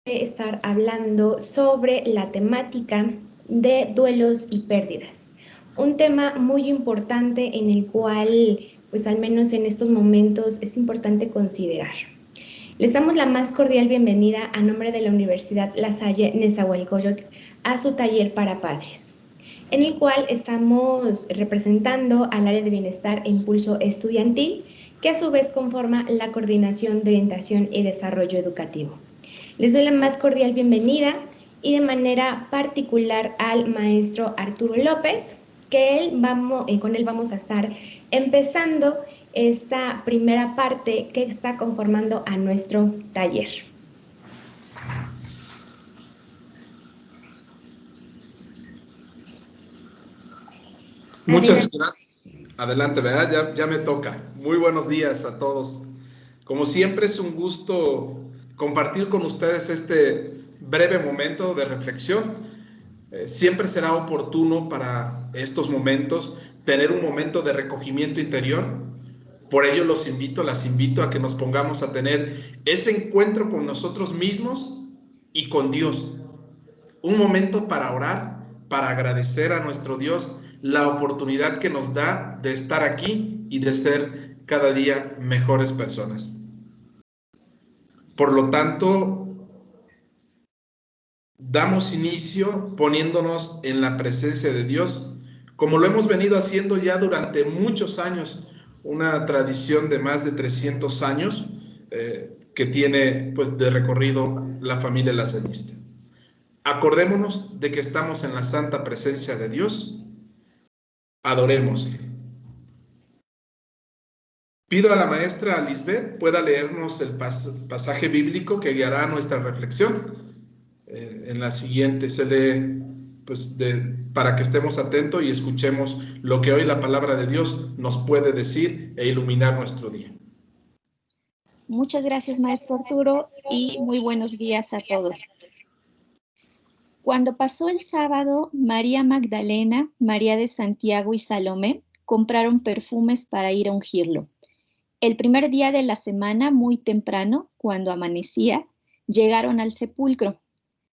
estar hablando sobre la temática de duelos y pérdidas. Un tema muy importante en el cual, pues al menos en estos momentos, es importante considerar. Les damos la más cordial bienvenida a nombre de la Universidad La Salle Nezahualcóyotl a su taller para padres, en el cual estamos representando al área de bienestar e impulso estudiantil, que a su vez conforma la Coordinación de Orientación y Desarrollo Educativo. Les doy la más cordial bienvenida y de manera particular al maestro Arturo López, que con él vamos a estar empezando esta primera parte que está conformando a nuestro taller. Muchas gracias. Adelante, ¿verdad? Ya me toca. Muy buenos días a todos. Como siempre es un gusto compartir con ustedes este breve momento de reflexión. Siempre será oportuno para estos momentos tener un momento de recogimiento interior. Por ello las invito a que nos pongamos a tener ese encuentro con nosotros mismos y con Dios. Un momento para orar, para agradecer a nuestro Dios la oportunidad que nos da de estar aquí y de ser cada día mejores personas. Por lo tanto, damos inicio poniéndonos en la presencia de Dios, como lo hemos venido haciendo ya durante muchos años, una tradición de más de 300 años que tiene pues de recorrido la familia lasallista. Acordémonos de que estamos en la santa presencia de Dios. Adorémosle. Pido a la maestra Lisbeth pueda leernos el pasaje bíblico que guiará nuestra reflexión. En la siguiente se lee para que estemos atentos y escuchemos lo que hoy la palabra de Dios nos puede decir e iluminar nuestro día. Muchas gracias, maestro Arturo, y muy buenos días a todos. Cuando pasó el sábado, María Magdalena, María de Santiago y Salomé compraron perfumes para ir a ungirlo. El primer día de la semana, muy temprano, cuando amanecía, llegaron al sepulcro.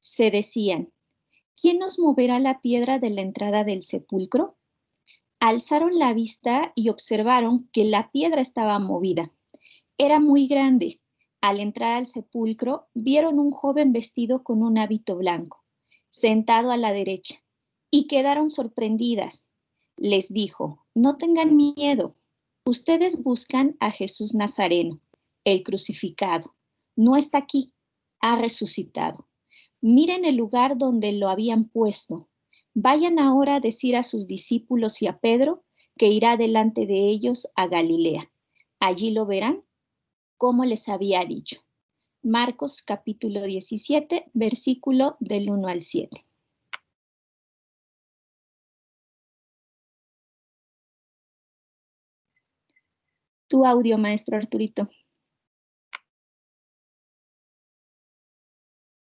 Se decían, ¿quién nos moverá la piedra de la entrada del sepulcro? Alzaron la vista y observaron que la piedra estaba movida. Era muy grande. Al entrar al sepulcro, vieron un joven vestido con un hábito blanco, sentado a la derecha, y quedaron sorprendidas. Les dijo, no tengan miedo. Ustedes buscan a Jesús Nazareno, el crucificado. No está aquí, ha resucitado. Miren el lugar donde lo habían puesto. Vayan ahora a decir a sus discípulos y a Pedro que irá delante de ellos a Galilea. Allí lo verán, como les había dicho. Marcos capítulo 17, versículo del 1 al 7. Tu audio, maestro Arturito.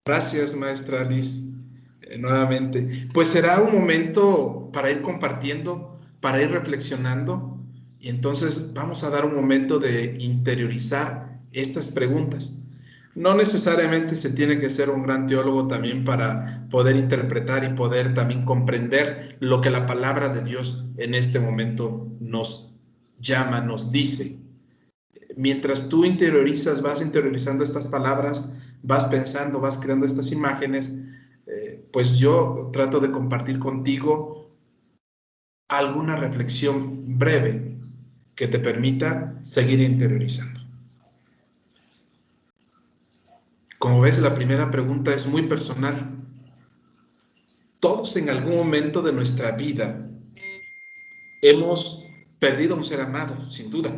Gracias, maestra Liz, nuevamente. Pues será un momento para ir compartiendo, para ir reflexionando, y entonces vamos a dar un momento de interiorizar estas preguntas. No necesariamente se tiene que ser un gran teólogo también para poder interpretar y poder también comprender lo que la palabra de Dios en este momento nos llama, nos dice. Mientras tú vas interiorizando estas palabras, vas pensando, vas creando estas imágenes, pues yo trato de compartir contigo alguna reflexión breve que te permita seguir interiorizando. Como ves, la primera pregunta es muy personal. Todos en algún momento de nuestra vida hemos perdido un ser amado, sin duda.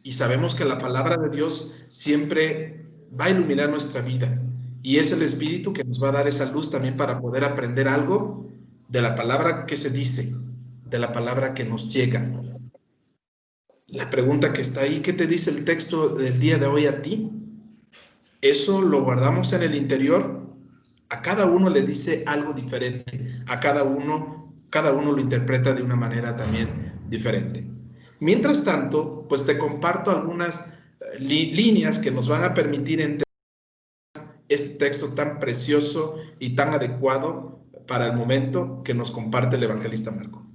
Y sabemos que la palabra de Dios siempre va a iluminar nuestra vida. Y es el Espíritu que nos va a dar esa luz también para poder aprender algo de la palabra que se dice, de la palabra que nos llega. La pregunta que está ahí, ¿qué te dice el texto del día de hoy a ti? Eso lo guardamos en el interior. A cada uno le dice algo diferente. A cada uno lo interpreta de una manera también diferente. Mientras tanto, pues te comparto algunas líneas que nos van a permitir entender este texto tan precioso y tan adecuado para el momento que nos comparte el evangelista Marco.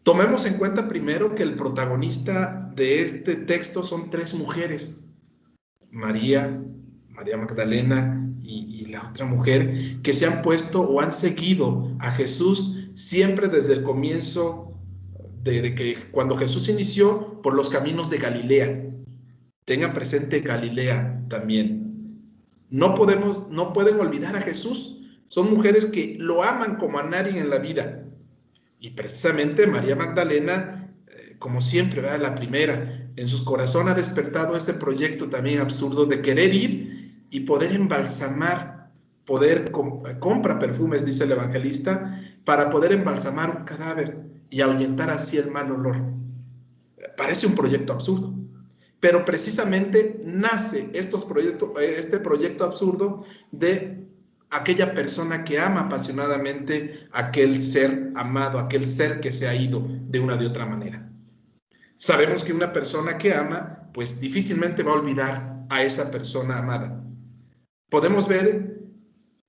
Tomemos en cuenta primero que el protagonista de este texto son tres mujeres: María Magdalena y la otra mujer, que se han puesto o han seguido a Jesús siempre desde el comienzo, de que cuando Jesús inició por los caminos de Galilea. Tengan presente Galilea también. No pueden olvidar a Jesús. Son mujeres que lo aman como a nadie en la vida. Y precisamente María Magdalena, como siempre, ¿verdad?, la primera, en sus corazones ha despertado ese proyecto también absurdo de querer ir y poder embalsamar, compra perfumes, dice el evangelista, para poder embalsamar un cadáver y ahuyentar así el mal olor. Parece un proyecto absurdo, pero precisamente nace este proyecto absurdo de aquella persona que ama apasionadamente a aquel ser amado, aquel ser que se ha ido de una de otra manera. Sabemos que una persona que ama, pues difícilmente va a olvidar a esa persona amada. Podemos ver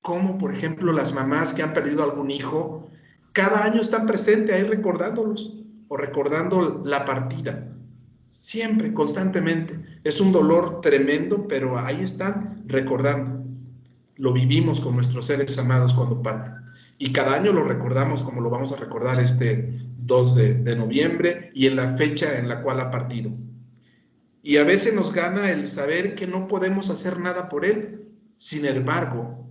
cómo, por ejemplo, las mamás que han perdido algún hijo, cada año están presentes ahí recordándolos o recordando la partida. Siempre, constantemente. Es un dolor tremendo, pero ahí están recordando. Lo vivimos con nuestros seres amados cuando parten. Y cada año lo recordamos como lo vamos a recordar este 2 de noviembre y en la fecha en la cual ha partido. Y a veces nos gana el saber que no podemos hacer nada por él. Sin embargo,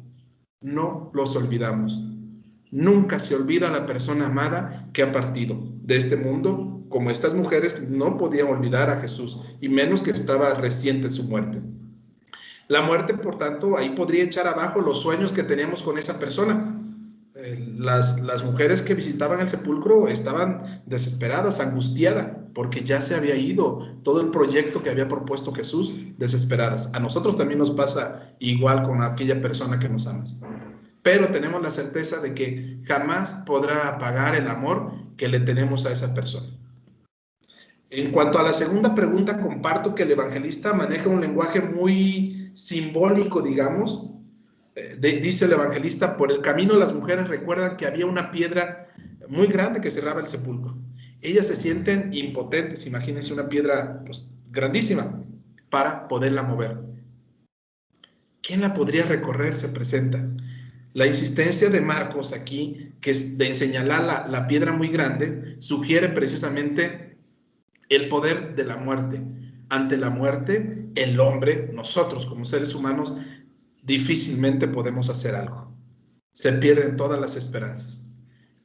no los olvidamos. Nunca se olvida a la persona amada que ha partido de este mundo, como estas mujeres no podían olvidar a Jesús, y menos que estaba reciente su muerte. La muerte, por tanto, ahí podría echar abajo los sueños que teníamos con esa persona. Las mujeres que visitaban el sepulcro estaban desesperadas, angustiadas, porque ya se había ido todo el proyecto que había propuesto Jesús, desesperadas. A nosotros también nos pasa igual con aquella persona que nos amas. Pero tenemos la certeza de que jamás podrá apagar el amor que le tenemos a esa persona. En cuanto a la segunda pregunta, comparto que el evangelista maneja un lenguaje muy simbólico, digamos. Dice el evangelista: por el camino las mujeres recuerdan que había una piedra muy grande que cerraba el sepulcro. Ellas se sienten impotentes, imagínense una piedra pues, grandísima, para poderla mover. ¿Quién la podría recorrer? Se presenta. La insistencia de Marcos aquí, que es de señalar la piedra muy grande, sugiere precisamente el poder de la muerte. Ante la muerte, el hombre, nosotros como seres humanos, difícilmente podemos hacer algo. Se pierden todas las esperanzas.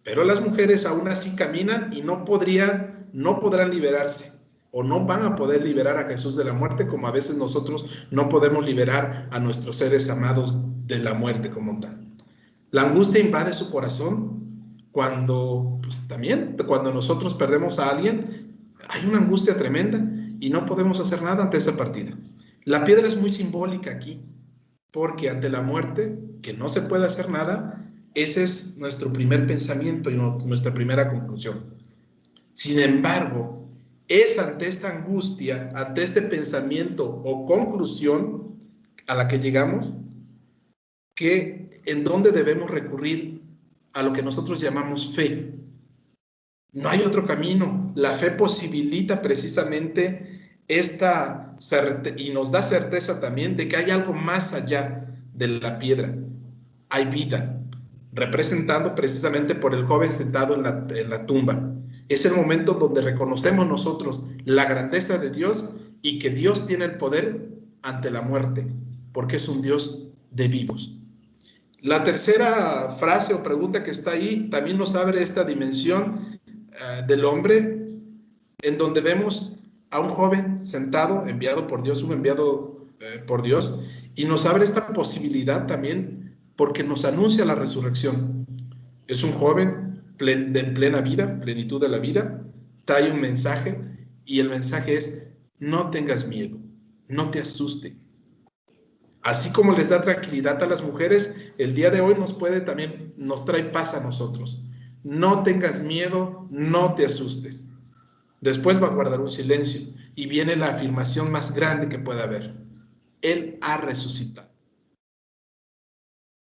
Pero las mujeres aún así caminan y no podrán liberarse, o no van a poder liberar a Jesús de la muerte, como a veces nosotros no podemos liberar a nuestros seres amados de la muerte como tal. La angustia invade su corazón cuando nosotros perdemos a alguien. Hay una angustia tremenda y no podemos hacer nada ante esa partida. La piedra es muy simbólica aquí, porque ante la muerte, que no se puede hacer nada, ese es nuestro primer pensamiento y nuestra primera conclusión. Sin embargo, es ante esta angustia, ante este pensamiento o conclusión a la que llegamos, que en donde debemos recurrir a lo que nosotros llamamos fe. No hay otro camino. La fe posibilita precisamente y nos da certeza también de que hay algo más allá de la piedra. Hay vida, representado precisamente por el joven sentado en la tumba. Es el momento donde reconocemos nosotros la grandeza de Dios y que Dios tiene el poder ante la muerte, porque es un Dios de vivos. La tercera frase o pregunta que está ahí también nos abre esta dimensión del hombre, en donde vemos a un joven sentado, enviado por Dios, y nos abre esta posibilidad también porque nos anuncia la resurrección. Es un joven en plena vida, plenitud de la vida, trae un mensaje y el mensaje es: no tengas miedo, no te asustes. Así como les da tranquilidad a las mujeres, el día de hoy nos trae paz a nosotros. No tengas miedo, no te asustes. Después va a guardar un silencio y viene la afirmación más grande que pueda haber. Él ha resucitado.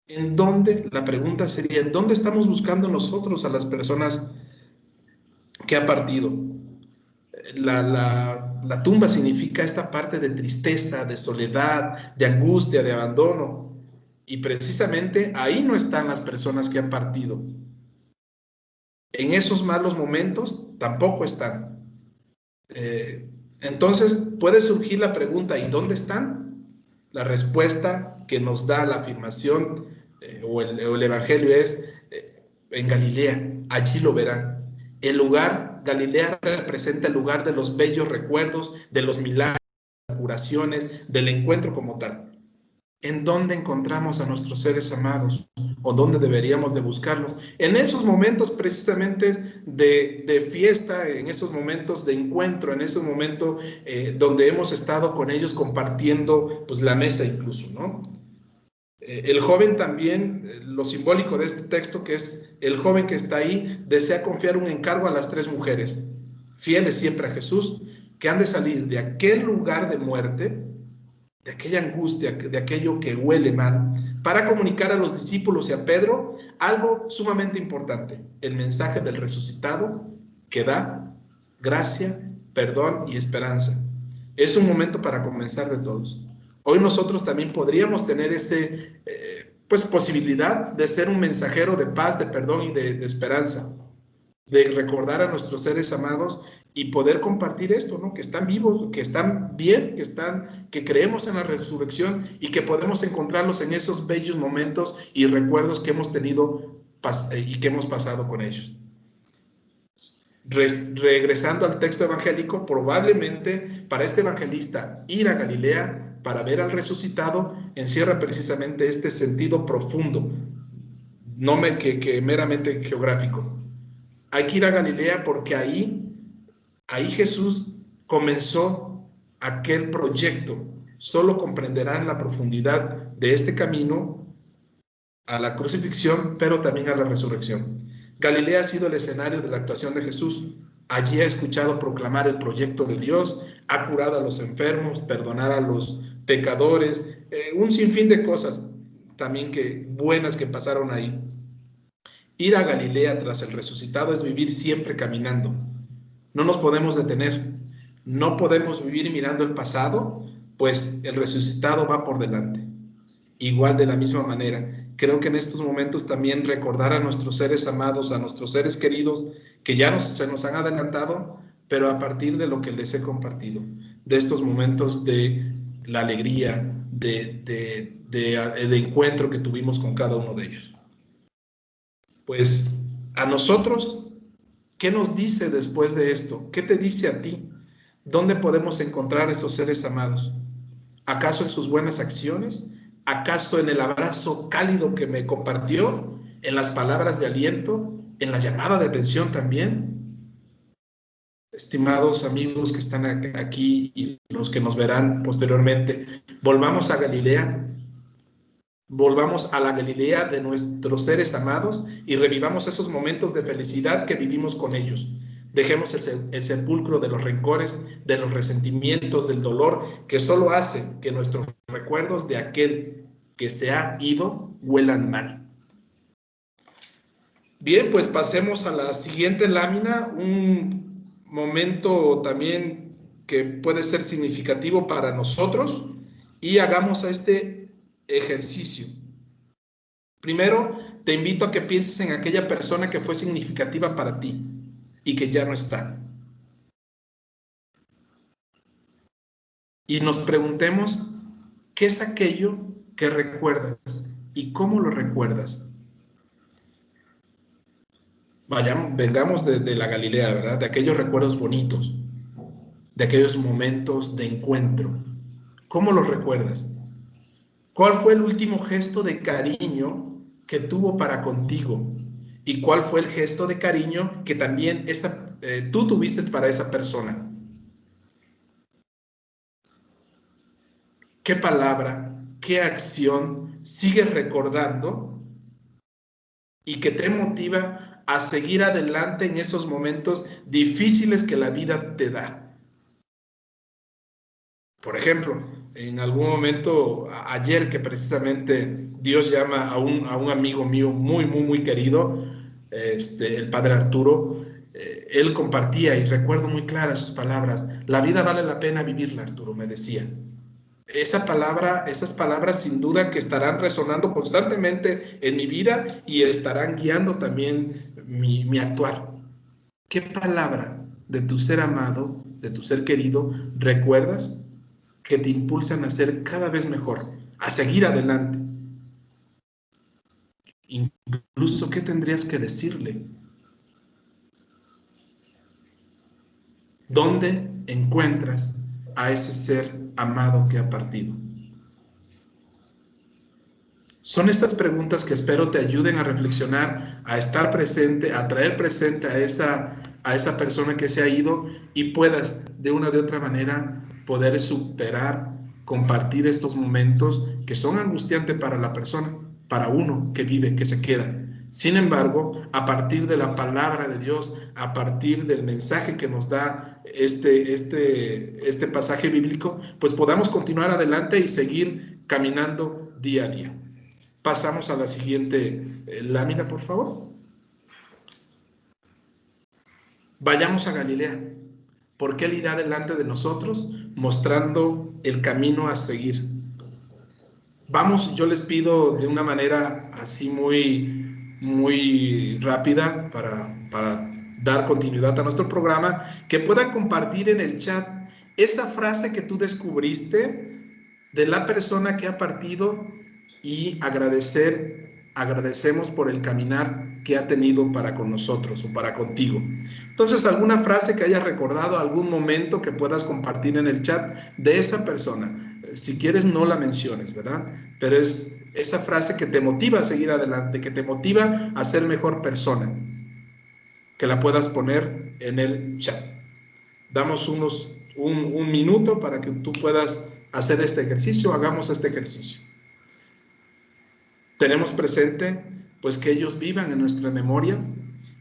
¿En dónde? La pregunta sería, ¿en dónde estamos buscando nosotros a las personas que ha partido? La tumba significa esta parte de tristeza, de soledad, de angustia, de abandono. Y precisamente ahí no están las personas que han partido. En esos malos momentos tampoco están. Entonces puede surgir la pregunta, ¿y dónde están? La respuesta que nos da la afirmación o el Evangelio es en Galilea, allí lo verán. El lugar, Galilea representa el lugar de los bellos recuerdos, de los milagros, de las curaciones, del encuentro como tal. ¿En dónde encontramos a nuestros seres amados? ¿O dónde deberíamos de buscarlos? En esos momentos precisamente de fiesta, en esos momentos de encuentro, en esos momentos donde hemos estado con ellos compartiendo pues la mesa incluso, ¿no? El joven también, lo simbólico de este texto, que es el joven que está ahí, desea confiar un encargo a las tres mujeres, fieles siempre a Jesús, que han de salir de aquel lugar de muerte, de aquella angustia, de aquello que huele mal, para comunicar a los discípulos y a Pedro algo sumamente importante, el mensaje del resucitado que da gracia, perdón y esperanza. Es un momento para comenzar de todos. Hoy nosotros también podríamos tener ese, pues, posibilidad de ser un mensajero de paz, de perdón y de esperanza, de recordar a nuestros seres amados y poder compartir esto, ¿no? Que están vivos, que están bien, que creemos en la resurrección y que podemos encontrarlos en esos bellos momentos y recuerdos que hemos tenido y que hemos pasado con ellos. Regresando al texto evangélico, probablemente para este evangelista ir a Galilea para ver al resucitado encierra precisamente este sentido profundo, no que meramente geográfico. Hay que ir a Galilea porque ahí Jesús comenzó aquel proyecto. Solo comprenderán la profundidad de este camino a la crucifixión, pero también a la resurrección. Galilea ha sido el escenario de la actuación de Jesús. Allí ha escuchado proclamar el proyecto de Dios, ha curado a los enfermos, perdonar a los pecadores, un sinfín de cosas también buenas que pasaron ahí. Ir a Galilea tras el resucitado es vivir siempre caminando. No nos podemos detener. No podemos vivir mirando el pasado, pues el resucitado va por delante. Igual de la misma manera, creo que en estos momentos también recordar a nuestros seres amados, a nuestros seres queridos, que ya se nos han adelantado, pero a partir de lo que les he compartido, de estos momentos de la alegría, de encuentro que tuvimos con cada uno de ellos. Pues a nosotros, ¿qué nos dice después de esto? ¿Qué te dice a ti? ¿Dónde podemos encontrar a esos seres amados? ¿Acaso en sus buenas acciones? ¿Acaso en el abrazo cálido que me compartió? ¿En las palabras de aliento? ¿En la llamada de atención también? Estimados amigos que están aquí y los que nos verán posteriormente, volvamos a Galilea. Volvamos a la Galilea de nuestros seres amados y revivamos esos momentos de felicidad que vivimos con ellos. Dejemos el sepulcro de los rencores, de los resentimientos, del dolor, que solo hace que nuestros recuerdos de aquel que se ha ido huelan mal. Bien, pues pasemos a la siguiente lámina, un momento también que puede ser significativo para nosotros, y hagamos este ejercicio. Primero, te invito a que pienses en aquella persona que fue significativa para ti y que ya no está. Y nos preguntemos, ¿qué es aquello que recuerdas y cómo lo recuerdas? Vengamos de la Galilea, ¿verdad? De aquellos recuerdos bonitos, de aquellos momentos de encuentro. ¿Cómo los recuerdas? ¿Cuál fue el último gesto de cariño que tuvo para contigo? ¿Y cuál fue el gesto de cariño que también tú tuviste para esa persona? ¿Qué palabra, qué acción sigues recordando y que te motiva a seguir adelante en esos momentos difíciles que la vida te da? Por ejemplo, en algún momento, ayer que precisamente Dios llama a un amigo mío muy querido, el padre Arturo, él compartía, y recuerdo muy claras sus palabras: la vida vale la pena vivirla, Arturo, me decía. Esas palabras sin duda que estarán resonando constantemente en mi vida y estarán guiando también mi actuar. ¿Qué palabra de tu ser amado, de tu ser querido, recuerdas que te impulsan a ser cada vez mejor, a seguir adelante? Incluso, ¿qué tendrías que decirle? ¿Dónde encuentras a ese ser amado que ha partido? Son estas preguntas que espero te ayuden a reflexionar, a estar presente, a traer presente a esa persona que se ha ido, y puedas de una de otra manera poder superar, compartir estos momentos que son angustiantes para la persona, para uno que vive, que se queda. Sin embargo, a partir de la palabra de Dios, a partir del mensaje que nos da este pasaje bíblico, pues podamos continuar adelante y seguir caminando día a día. Pasamos a la siguiente lámina, por favor. Vayamos a Galilea, porque Él irá delante de nosotros, mostrando el camino a seguir. Vamos, yo les pido de una manera así muy rápida para dar continuidad a nuestro programa, que puedan compartir en el chat esa frase que tú descubriste de la persona que ha partido, y agradecemos por el caminar que ha tenido para con nosotros o para contigo. Entonces, alguna frase que hayas recordado, algún momento que puedas compartir en el chat de esa persona. Si quieres, no la menciones, ¿verdad? Pero es esa frase que te motiva a seguir adelante, que te motiva a ser mejor persona, que la puedas poner en el chat. Damos un minuto para que tú puedas hacer este ejercicio. Hagamos este ejercicio. Tenemos presente, pues, que ellos vivan en nuestra memoria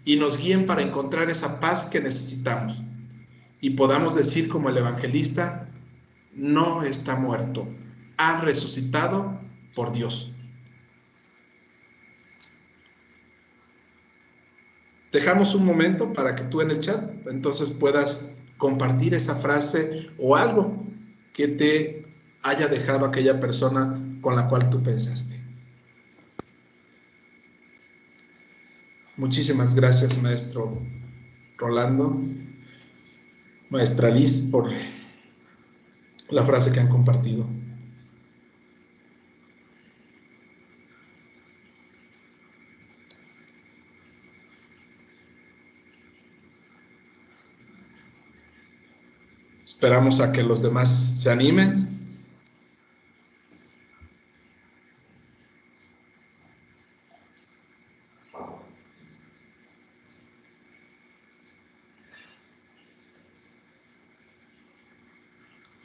y nos guíen para encontrar esa paz que necesitamos, y podamos decir como el evangelista: no está muerto, ha resucitado por Dios. Dejamos un momento para que tú en el chat entonces puedas compartir esa frase o algo que te haya dejado aquella persona con la cual tú pensaste. Muchísimas gracias, maestro Rolando, maestra Liz, por la frase que han compartido. Esperamos a que los demás se animen.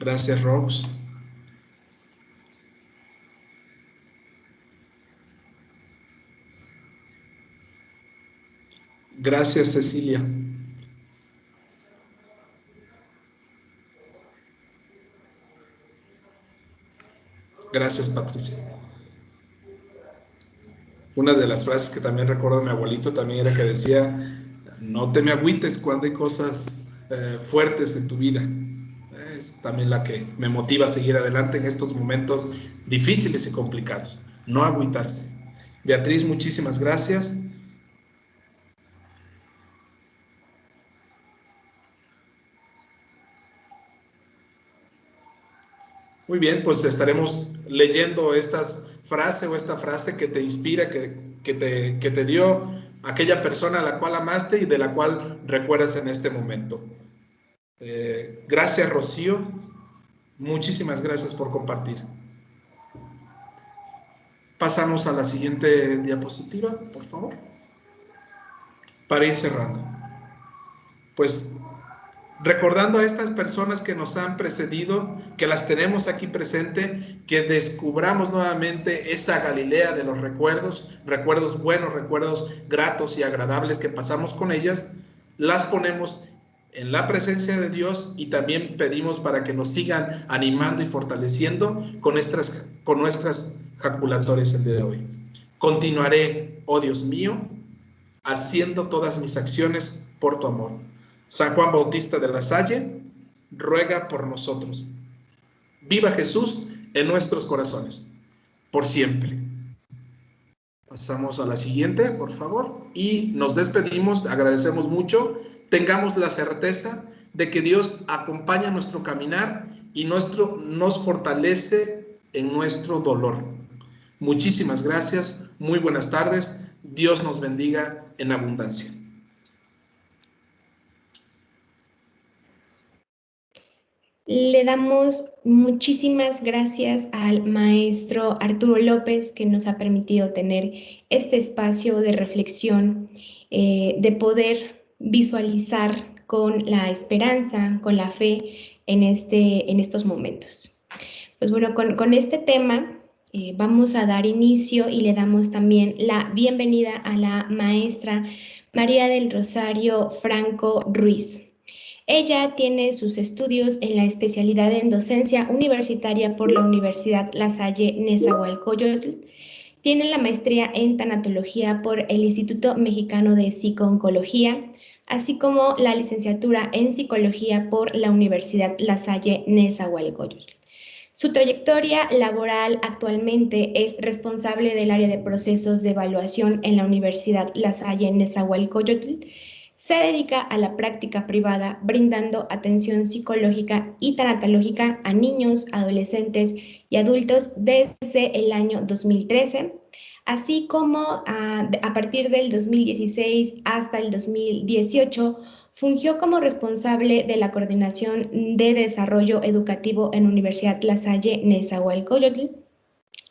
Gracias, Rox. Gracias, Cecilia. Gracias, Patricia. Una de las frases que también recuerdo de mi abuelito también era que decía: no te me agüites cuando hay cosas fuertes en tu vida. Es también la que me motiva a seguir adelante en estos momentos difíciles y complicados. No agüitarse. Beatriz, muchísimas gracias. Muy bien, pues estaremos leyendo estas frases o esta frase que te inspira, que te dio aquella persona a la cual amaste y de la cual recuerdas en este momento. Gracias, Rocío. Muchísimas gracias por compartir. Pasamos a la siguiente diapositiva, por favor, para ir cerrando. Pues recordando a estas personas que nos han precedido, que las tenemos aquí presente, que descubramos nuevamente esa Galilea de los recuerdos buenos, recuerdos gratos y agradables que pasamos con ellas, las ponemos en la presencia de Dios, y también pedimos para que nos sigan animando y fortaleciendo con nuestras jaculatorias el día de hoy. Continuaré, oh Dios mío, haciendo todas mis acciones por tu amor. San Juan Bautista de la Salle, ruega por nosotros. Viva Jesús en nuestros corazones, por siempre. Pasamos a la siguiente, por favor, y nos despedimos, agradecemos mucho. Tengamos la certeza de que Dios acompaña nuestro caminar y nos fortalece en nuestro dolor. Muchísimas gracias, muy buenas tardes, Dios nos bendiga en abundancia. Le damos muchísimas gracias al maestro Arturo López, que nos ha permitido tener este espacio de reflexión, de poder visualizar con la esperanza, con la fe en estos momentos. Pues bueno, con este tema vamos a dar inicio y le damos también la bienvenida a la maestra María del Rosario Franco Ruiz. Ella tiene sus estudios en la especialidad en docencia universitaria por la Universidad La Salle Nezahualcóyotl. Tiene la maestría en tanatología por el Instituto Mexicano de Psico-Oncología, así como la licenciatura en psicología por la Universidad La Salle Nezahualcóyotl. Su trayectoria laboral actualmente es responsable del área de procesos de evaluación en la Universidad La Salle Nezahualcóyotl. Se dedica a la práctica privada, brindando atención psicológica y tanatológica a niños, adolescentes y adultos desde el año 2013, así como a partir del 2016 hasta el 2018, fungió como responsable de la Coordinación de Desarrollo Educativo en Universidad La Salle Nezahualcóyotl.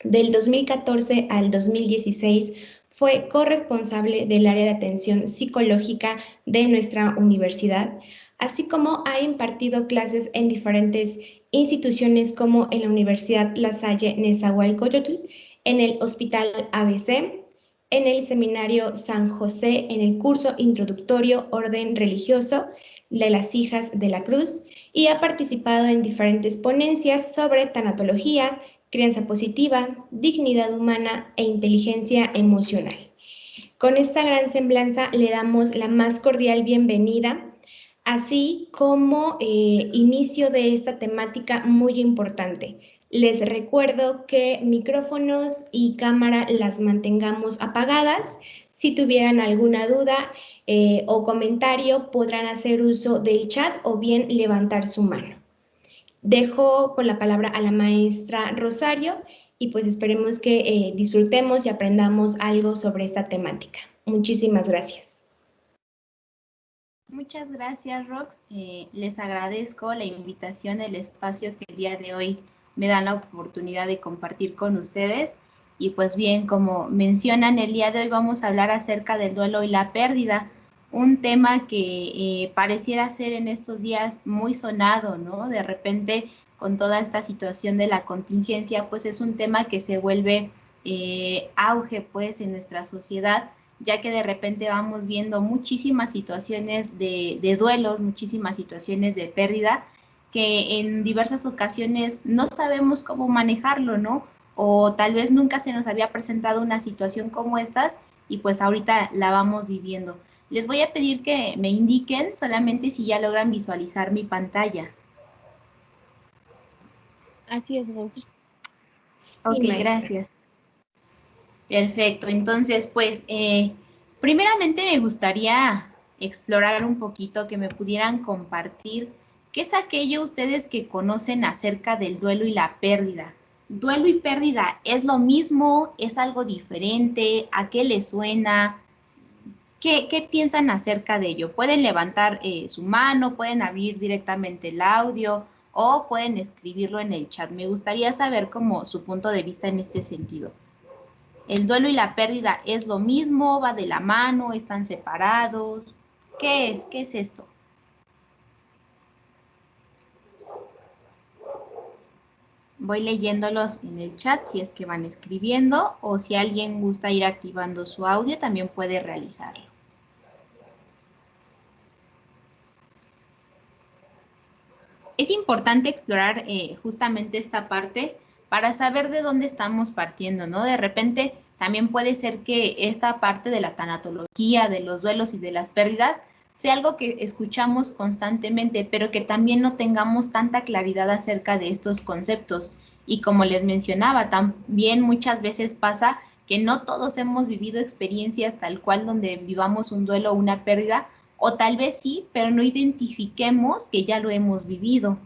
Del 2014 al 2016 fue corresponsable del área de atención psicológica de nuestra universidad, así como ha impartido clases en diferentes instituciones como en la Universidad La Salle Nezahualcóyotl, en el Hospital ABC, en el Seminario San José, en el curso introductorio Orden Religioso de las Hijas de la Cruz, y ha participado en diferentes ponencias sobre tanatología, crianza positiva, dignidad humana e inteligencia emocional. Con esta gran semblanza le damos la más cordial bienvenida, así como inicio de esta temática muy importante. Les recuerdo que micrófonos y cámara las mantengamos apagadas. Si tuvieran alguna duda o comentario, podrán hacer uso del chat o bien levantar su mano. Dejo con la palabra a la maestra Rosario y pues esperemos que disfrutemos y aprendamos algo sobre esta temática. Muchísimas gracias. Muchas gracias, Rox. Les agradezco la invitación, el espacio que el día de hoy me dan la oportunidad de compartir con ustedes. Y pues bien, como mencionan, el día de hoy vamos a hablar acerca del duelo y la pérdida, un tema que pareciera ser en estos días muy sonado, ¿no? De repente, con toda esta situación de la contingencia, pues es un tema que se vuelve auge, pues, en nuestra sociedad, ya que de repente vamos viendo muchísimas situaciones de duelos, muchísimas situaciones de pérdida, que en diversas ocasiones no sabemos cómo manejarlo, ¿no? O tal vez nunca se nos había presentado una situación como estas y pues ahorita la vamos viviendo. Les voy a pedir que me indiquen solamente si ya logran visualizar mi pantalla. Así es, Rox. Sí, ok, maestra. Gracias. Perfecto, entonces pues primeramente me gustaría explorar un poquito, que me pudieran compartir qué es aquello ustedes que conocen acerca del duelo y la pérdida. ¿Duelo y pérdida es lo mismo? ¿Es algo diferente? ¿A qué les suena? ¿Qué piensan acerca de ello? Pueden levantar su mano, pueden abrir directamente el audio o pueden escribirlo en el chat. Me gustaría saber como su punto de vista en este sentido. ¿El duelo y la pérdida es lo mismo? ¿Va de la mano? ¿Están separados? ¿Qué es? ¿Qué es esto? Voy leyéndolos en el chat si es que van escribiendo, o si alguien gusta ir activando su audio, también puede realizarlo. Es importante explorar justamente esta parte para saber de dónde estamos partiendo, ¿no? De repente también puede ser que esta parte de la tanatología, de los duelos y de las pérdidas, sea algo que escuchamos constantemente, pero que también no tengamos tanta claridad acerca de estos conceptos. Y como les mencionaba, también muchas veces pasa que no todos hemos vivido experiencias tal cual donde vivamos un duelo o una pérdida, o tal vez sí, pero no identifiquemos que ya lo hemos vivido.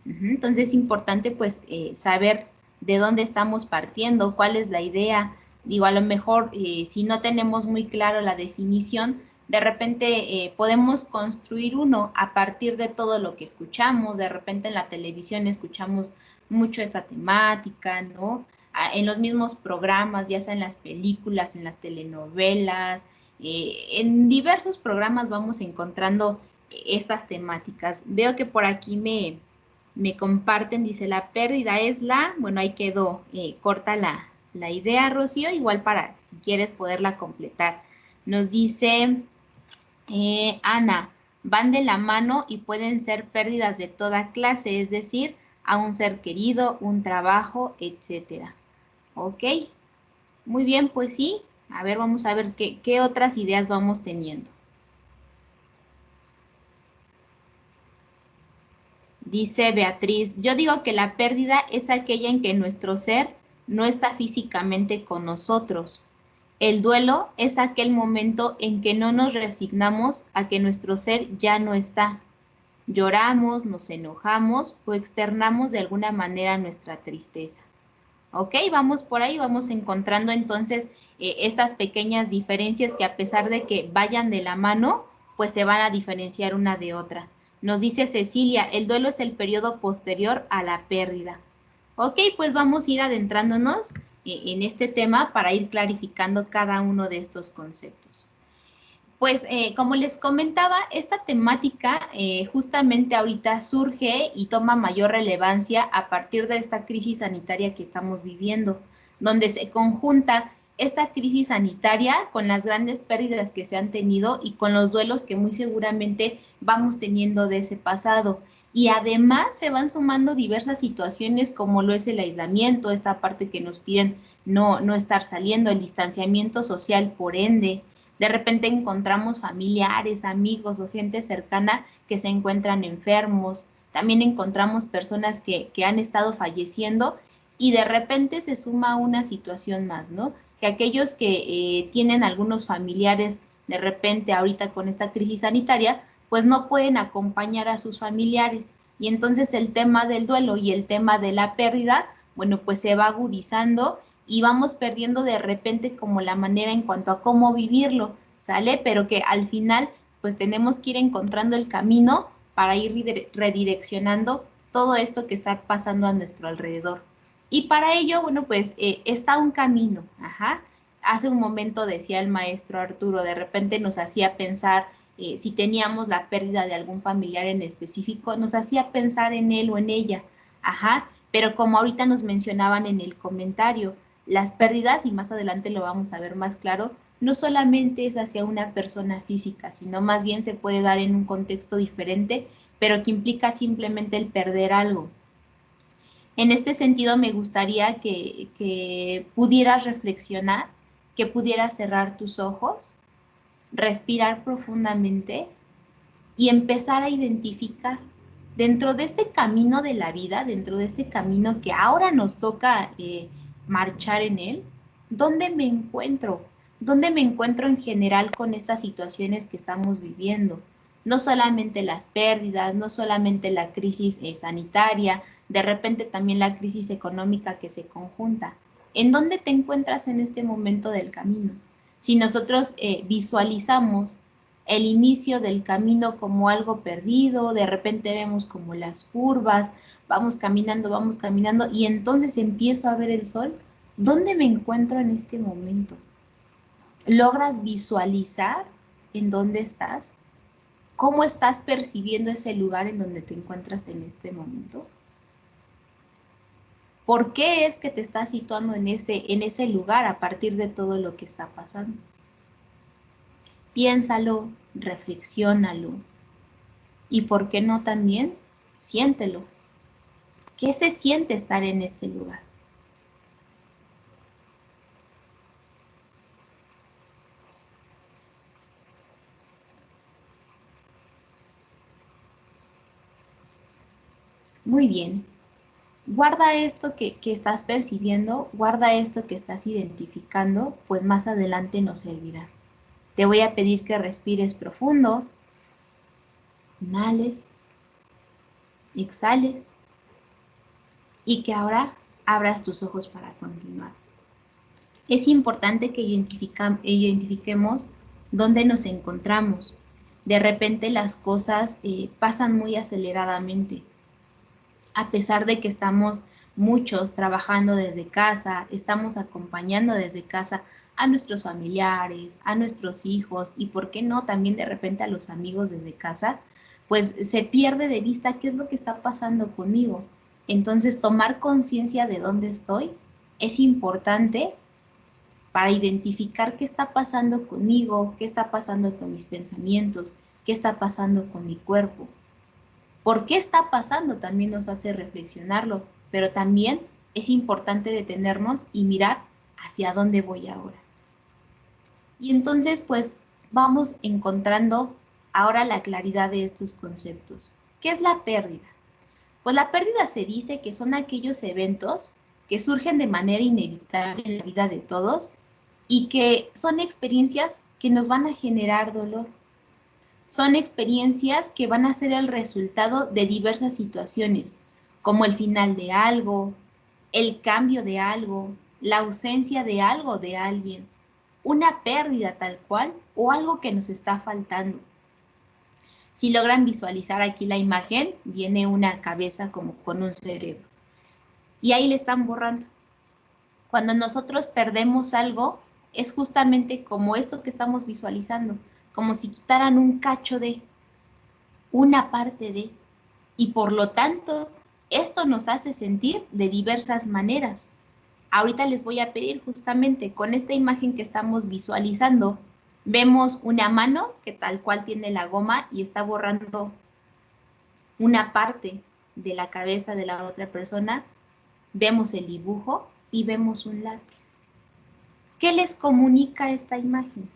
Entonces es importante pues saber de dónde estamos partiendo, cuál es la idea. Digo, a lo mejor si no tenemos muy claro la definición, de repente podemos construir uno a partir de todo lo que escuchamos. De repente en la televisión escuchamos mucho esta temática, ¿no? En los mismos programas, ya sea en las películas, en las telenovelas, en diversos programas vamos encontrando estas temáticas. Veo que por aquí me comparten, dice, la pérdida es bueno, ahí quedó corta la idea, Rocío, igual para, si quieres, poderla completar. Nos dice Ana, van de la mano y pueden ser pérdidas de toda clase, es decir, a un ser querido, un trabajo, etcétera. Ok, muy bien, pues sí. A ver, vamos a ver qué otras ideas vamos teniendo. Dice Beatriz, yo digo que la pérdida es aquella en que nuestro ser no está físicamente con nosotros. El duelo es aquel momento en que no nos resignamos a que nuestro ser ya no está. Lloramos, nos enojamos o externamos de alguna manera nuestra tristeza. Ok, vamos por ahí, vamos encontrando entonces estas pequeñas diferencias que a pesar de que vayan de la mano, pues se van a diferenciar una de otra. Nos dice Cecilia, el duelo es el periodo posterior a la pérdida. Ok, pues vamos a ir adentrándonos en este tema para ir clarificando cada uno de estos conceptos. Pues como les comentaba, esta temática justamente ahorita surge y toma mayor relevancia a partir de esta crisis sanitaria que estamos viviendo, donde se conjunta esta crisis sanitaria con las grandes pérdidas que se han tenido y con los duelos que muy seguramente vamos teniendo de ese pasado. Y además se van sumando diversas situaciones como lo es el aislamiento, esta parte que nos piden no estar saliendo, el distanciamiento social por ende. De repente encontramos familiares, amigos o gente cercana que se encuentran enfermos. También encontramos personas que han estado falleciendo y de repente se suma una situación más, ¿no? Que aquellos que tienen algunos familiares de repente ahorita con esta crisis sanitaria, pues no pueden acompañar a sus familiares. Y entonces el tema del duelo y el tema de la pérdida, bueno, pues se va agudizando y vamos perdiendo de repente como la manera en cuanto a cómo vivirlo, ¿sale? Pero que al final pues tenemos que ir encontrando el camino para ir redireccionando todo esto que está pasando a nuestro alrededor. Y para ello, bueno, pues está un camino, ajá. Hace un momento decía el maestro Arturo, de repente nos hacía pensar si teníamos la pérdida de algún familiar en específico, nos hacía pensar en él o en ella, ajá. Pero como ahorita nos mencionaban en el comentario, las pérdidas, y más adelante lo vamos a ver más claro, no solamente es hacia una persona física, sino más bien se puede dar en un contexto diferente, pero que implica simplemente el perder algo. En este sentido, me gustaría que pudieras reflexionar, que pudieras cerrar tus ojos, respirar profundamente y empezar a identificar dentro de este camino de la vida, dentro de este camino que ahora nos toca marchar en él, ¿dónde me encuentro? ¿Dónde me encuentro en general con estas situaciones que estamos viviendo? No solamente las pérdidas, no solamente la crisis sanitaria, de repente también la crisis económica que se conjunta. ¿En dónde te encuentras en este momento del camino? Si nosotros visualizamos el inicio del camino como algo perdido, de repente vemos como las curvas, vamos caminando y entonces empiezo a ver el sol. ¿Dónde me encuentro en este momento? ¿Logras visualizar en dónde estás? ¿Cómo estás percibiendo ese lugar en donde te encuentras en este momento? ¿Por qué es que te estás situando en ese lugar a partir de todo lo que está pasando? Piénsalo, reflexiónalo. Y por qué no también Siéntelo. ¿Qué se siente estar en este lugar? Muy bien. Guarda esto que estás percibiendo, guarda esto que estás identificando, pues más adelante nos servirá. Te voy a pedir que respires profundo. Inhales, exhales y que ahora abras tus ojos para continuar. Es importante que identifiquemos dónde nos encontramos. De repente las cosas pasan muy aceleradamente. A pesar de que estamos muchos trabajando desde casa, estamos acompañando desde casa a nuestros familiares, a nuestros hijos y, ¿por qué no?, también de repente a los amigos desde casa, pues se pierde de vista qué es lo que está pasando conmigo. Entonces, tomar conciencia de dónde estoy es importante para identificar qué está pasando conmigo, qué está pasando con mis pensamientos, qué está pasando con mi cuerpo. ¿Por qué está pasando? También nos hace reflexionarlo, pero también es importante detenernos y mirar hacia dónde voy ahora. Y entonces, pues, vamos encontrando ahora la claridad de estos conceptos. ¿Qué es la pérdida? Pues la pérdida se dice que son aquellos eventos que surgen de manera inevitable en la vida de todos y que son experiencias que nos van a generar dolor. Son experiencias que van a ser el resultado de diversas situaciones, como el final de algo, el cambio de algo, la ausencia de algo de alguien, una pérdida tal cual o algo que nos está faltando. Si logran visualizar aquí la imagen, viene una cabeza como con un cerebro. Y ahí le están borrando. Cuando nosotros perdemos algo, es justamente como esto que estamos visualizando, como si quitaran un cacho de, una parte de, y por lo tanto, esto nos hace sentir de diversas maneras. Ahorita les voy a pedir justamente con esta imagen que estamos visualizando, vemos una mano que tal cual tiene la goma y está borrando una parte de la cabeza de la otra persona, vemos el dibujo y vemos un lápiz. ¿Qué les comunica esta imagen?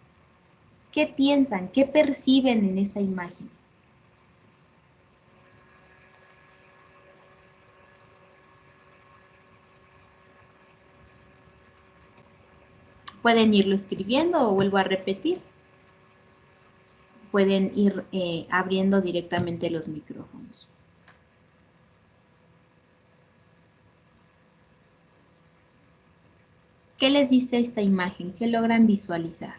¿Qué piensan? ¿Qué perciben en esta imagen? Pueden irlo escribiendo o vuelvo a repetir. Pueden ir abriendo directamente los micrófonos. ¿Qué les dice esta imagen? ¿Qué logran visualizar?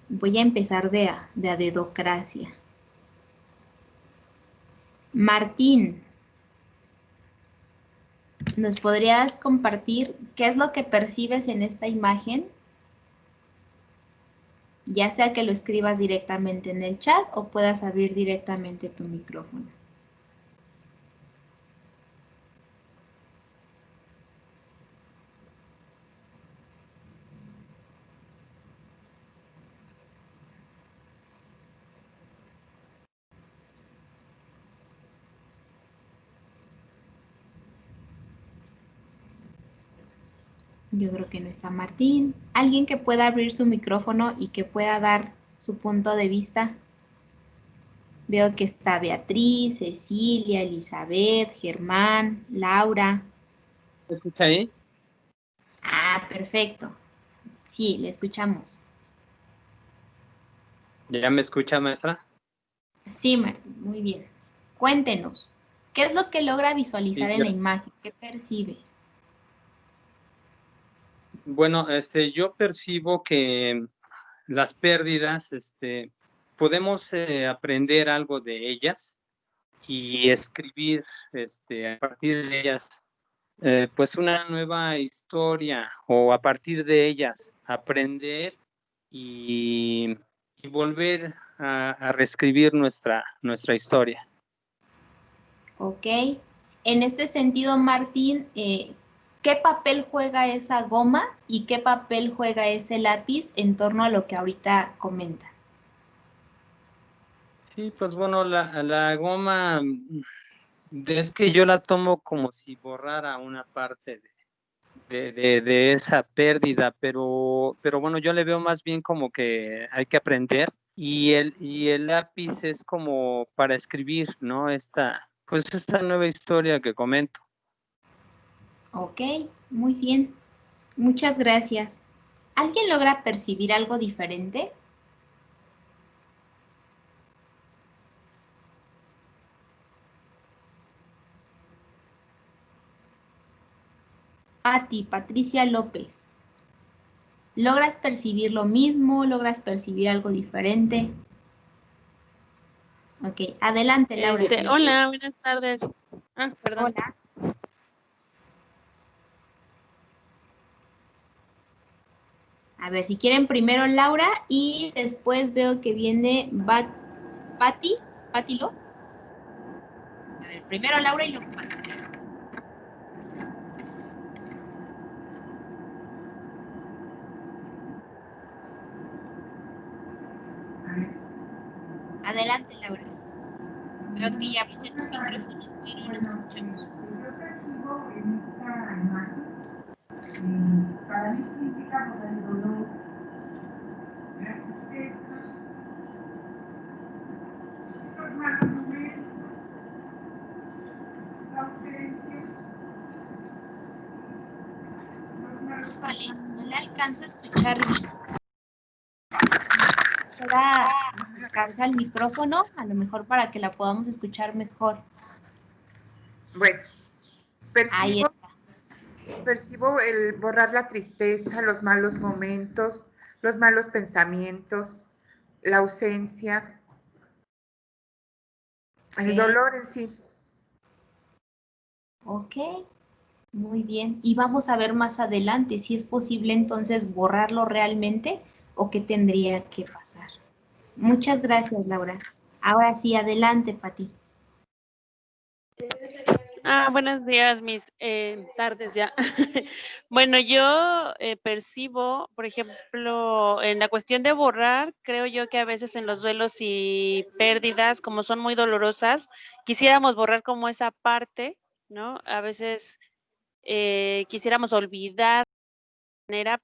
Voy a empezar de a dedocracia. Martín, ¿nos podrías compartir qué es lo que percibes en esta imagen? Ya sea que lo escribas directamente en el chat o puedas abrir directamente tu micrófono. Yo creo que no está Martín. ¿Alguien que pueda abrir su micrófono y que pueda dar su punto de vista? Veo que está Beatriz, Cecilia, Elizabeth, Germán, Laura. ¿Me escucha ahí? Ah, perfecto. Sí, le escuchamos. ¿Ya me escucha, maestra? Sí, Martín, muy bien. Cuéntenos, ¿qué es lo que logra visualizar Sí, en la imagen? ¿Qué percibe? bueno, yo percibo que las pérdidas, podemos aprender algo de ellas y escribir, a partir de ellas, pues una nueva historia o a partir de ellas aprender y volver a reescribir nuestra historia. Ok. En este sentido, Martín, ¿qué papel juega esa goma y qué papel juega ese lápiz en torno a lo que ahorita comenta? Sí, pues bueno, la goma es que yo la tomo como si borrara una parte de esa pérdida, pero bueno, yo le veo más bien como que hay que aprender y el lápiz es como para escribir, ¿no? Pues esta nueva historia que comento. Ok, muy bien. Muchas gracias. ¿Alguien logra percibir algo diferente? Patricia López. ¿Logras percibir lo mismo? ¿Logras percibir algo diferente? Ok, adelante, Laura. Hola, buenas tardes. Perdón. Hola. A ver, si quieren primero Laura y después veo que viene Pati. ¿Pati Lo? A ver, primero Laura y luego Pati. Adelante, Laura. Veo que ya abriste tu micrófono, pero no te escuchamos. Yo percibo en esta imagen, para mí significa por el dolor, la tristeza, estos malos momentos, la ausencia, los malos Vale, no le alcanzo a escuchar bien. Para acercarse al micrófono, a lo mejor para que la podamos escuchar mejor. Bueno, Ahí está. percibo el borrar la tristeza, los malos momentos, los malos pensamientos, la ausencia, el dolor en sí. Ok, muy bien. Y vamos a ver más adelante si es posible entonces borrarlo realmente o qué tendría que pasar. Muchas gracias, Laura. Ahora sí, adelante, Pati. Buenos días, mis tardes ya. Bueno, yo percibo, por ejemplo, en la cuestión de borrar, creo yo que a veces en los duelos y pérdidas, como son muy dolorosas, quisiéramos borrar como esa parte, ¿no? A veces quisiéramos olvidar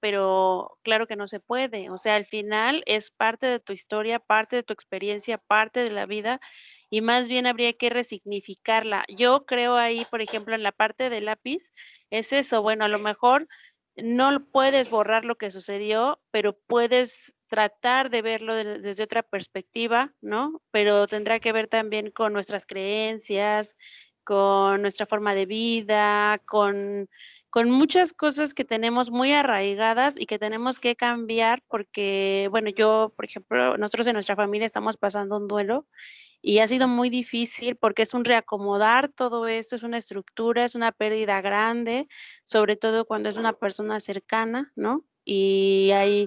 pero claro que no se puede. O sea, al final es parte de tu historia, parte de tu experiencia, parte de la vida, y más bien habría que resignificarla. Yo creo ahí, por ejemplo, en la parte del lápiz, es eso, bueno, a lo mejor no puedes borrar lo que sucedió, pero puedes tratar de verlo desde otra perspectiva, ¿no? Pero tendrá que ver también con nuestras creencias, con nuestra forma de vida, con muchas cosas que tenemos muy arraigadas y que tenemos que cambiar porque, bueno, yo, por ejemplo, nosotros en nuestra familia estamos pasando un duelo y ha sido muy difícil porque es un reacomodar todo esto, es una estructura, es una pérdida grande, sobre todo cuando es una persona cercana, ¿no? Y hay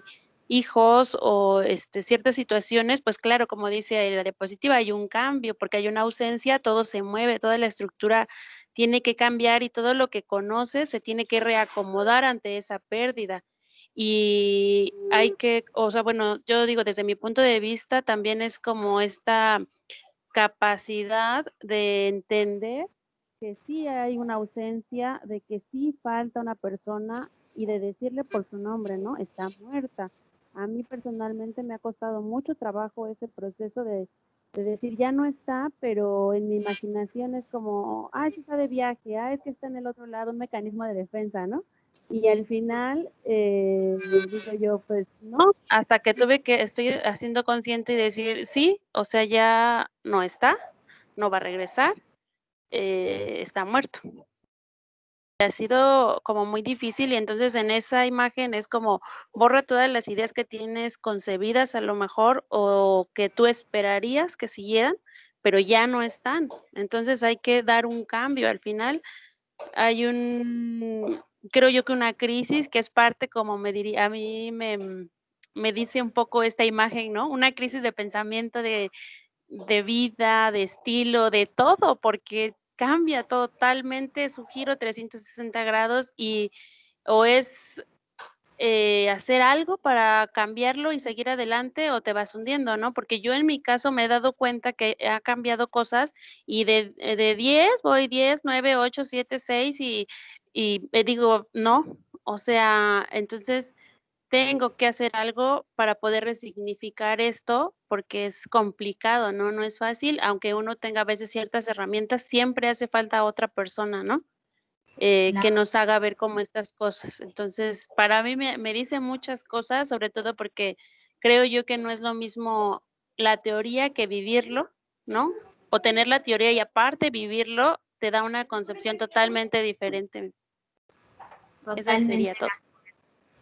hijos o ciertas situaciones, pues claro, como dice la diapositiva, hay un cambio porque hay una ausencia, todo se mueve, toda la estructura tiene que cambiar y todo lo que conoces se tiene que reacomodar ante esa pérdida. Y hay que, o sea, bueno, yo digo, desde mi punto de vista, también es como esta capacidad de entender que sí hay una ausencia, de que sí falta una persona y de decirle por su nombre, ¿no? Está muerta. A mí personalmente me ha costado mucho trabajo ese proceso de decir, ya no está, pero en mi imaginación es como, es que está de viaje, es que está en el otro lado, un mecanismo de defensa, ¿no? Y al final, digo yo, pues no, hasta que estoy haciendo consciente y decir, sí, o sea, ya no está, no va a regresar, está muerto. Ha sido como muy difícil y entonces en esa imagen es como borra todas las ideas que tienes concebidas a lo mejor o que tú esperarías que siguieran, pero ya no están. Entonces hay que dar un cambio. Al final hay creo yo que una crisis que es parte, como me diría, a mí me dice un poco esta imagen, ¿no? Una crisis de pensamiento, de vida, de estilo, de todo, porque cambia totalmente su giro 360 grados y o es hacer algo para cambiarlo y seguir adelante o te vas hundiendo, ¿no? Porque yo en mi caso me he dado cuenta que ha cambiado cosas y de 10 voy 10, 9, 8, 7, 6 y me digo, no, o sea, entonces tengo que hacer algo para poder resignificar esto, porque es complicado, ¿no? No es fácil, aunque uno tenga a veces ciertas herramientas, siempre hace falta otra persona, ¿no? Que Claro. nos haga ver como estas cosas. Entonces, para mí me dice muchas cosas, sobre todo porque creo yo que no es lo mismo la teoría que vivirlo, ¿no? O tener la teoría y aparte vivirlo te da una concepción totalmente diferente. Eso Totalmente. sería todo.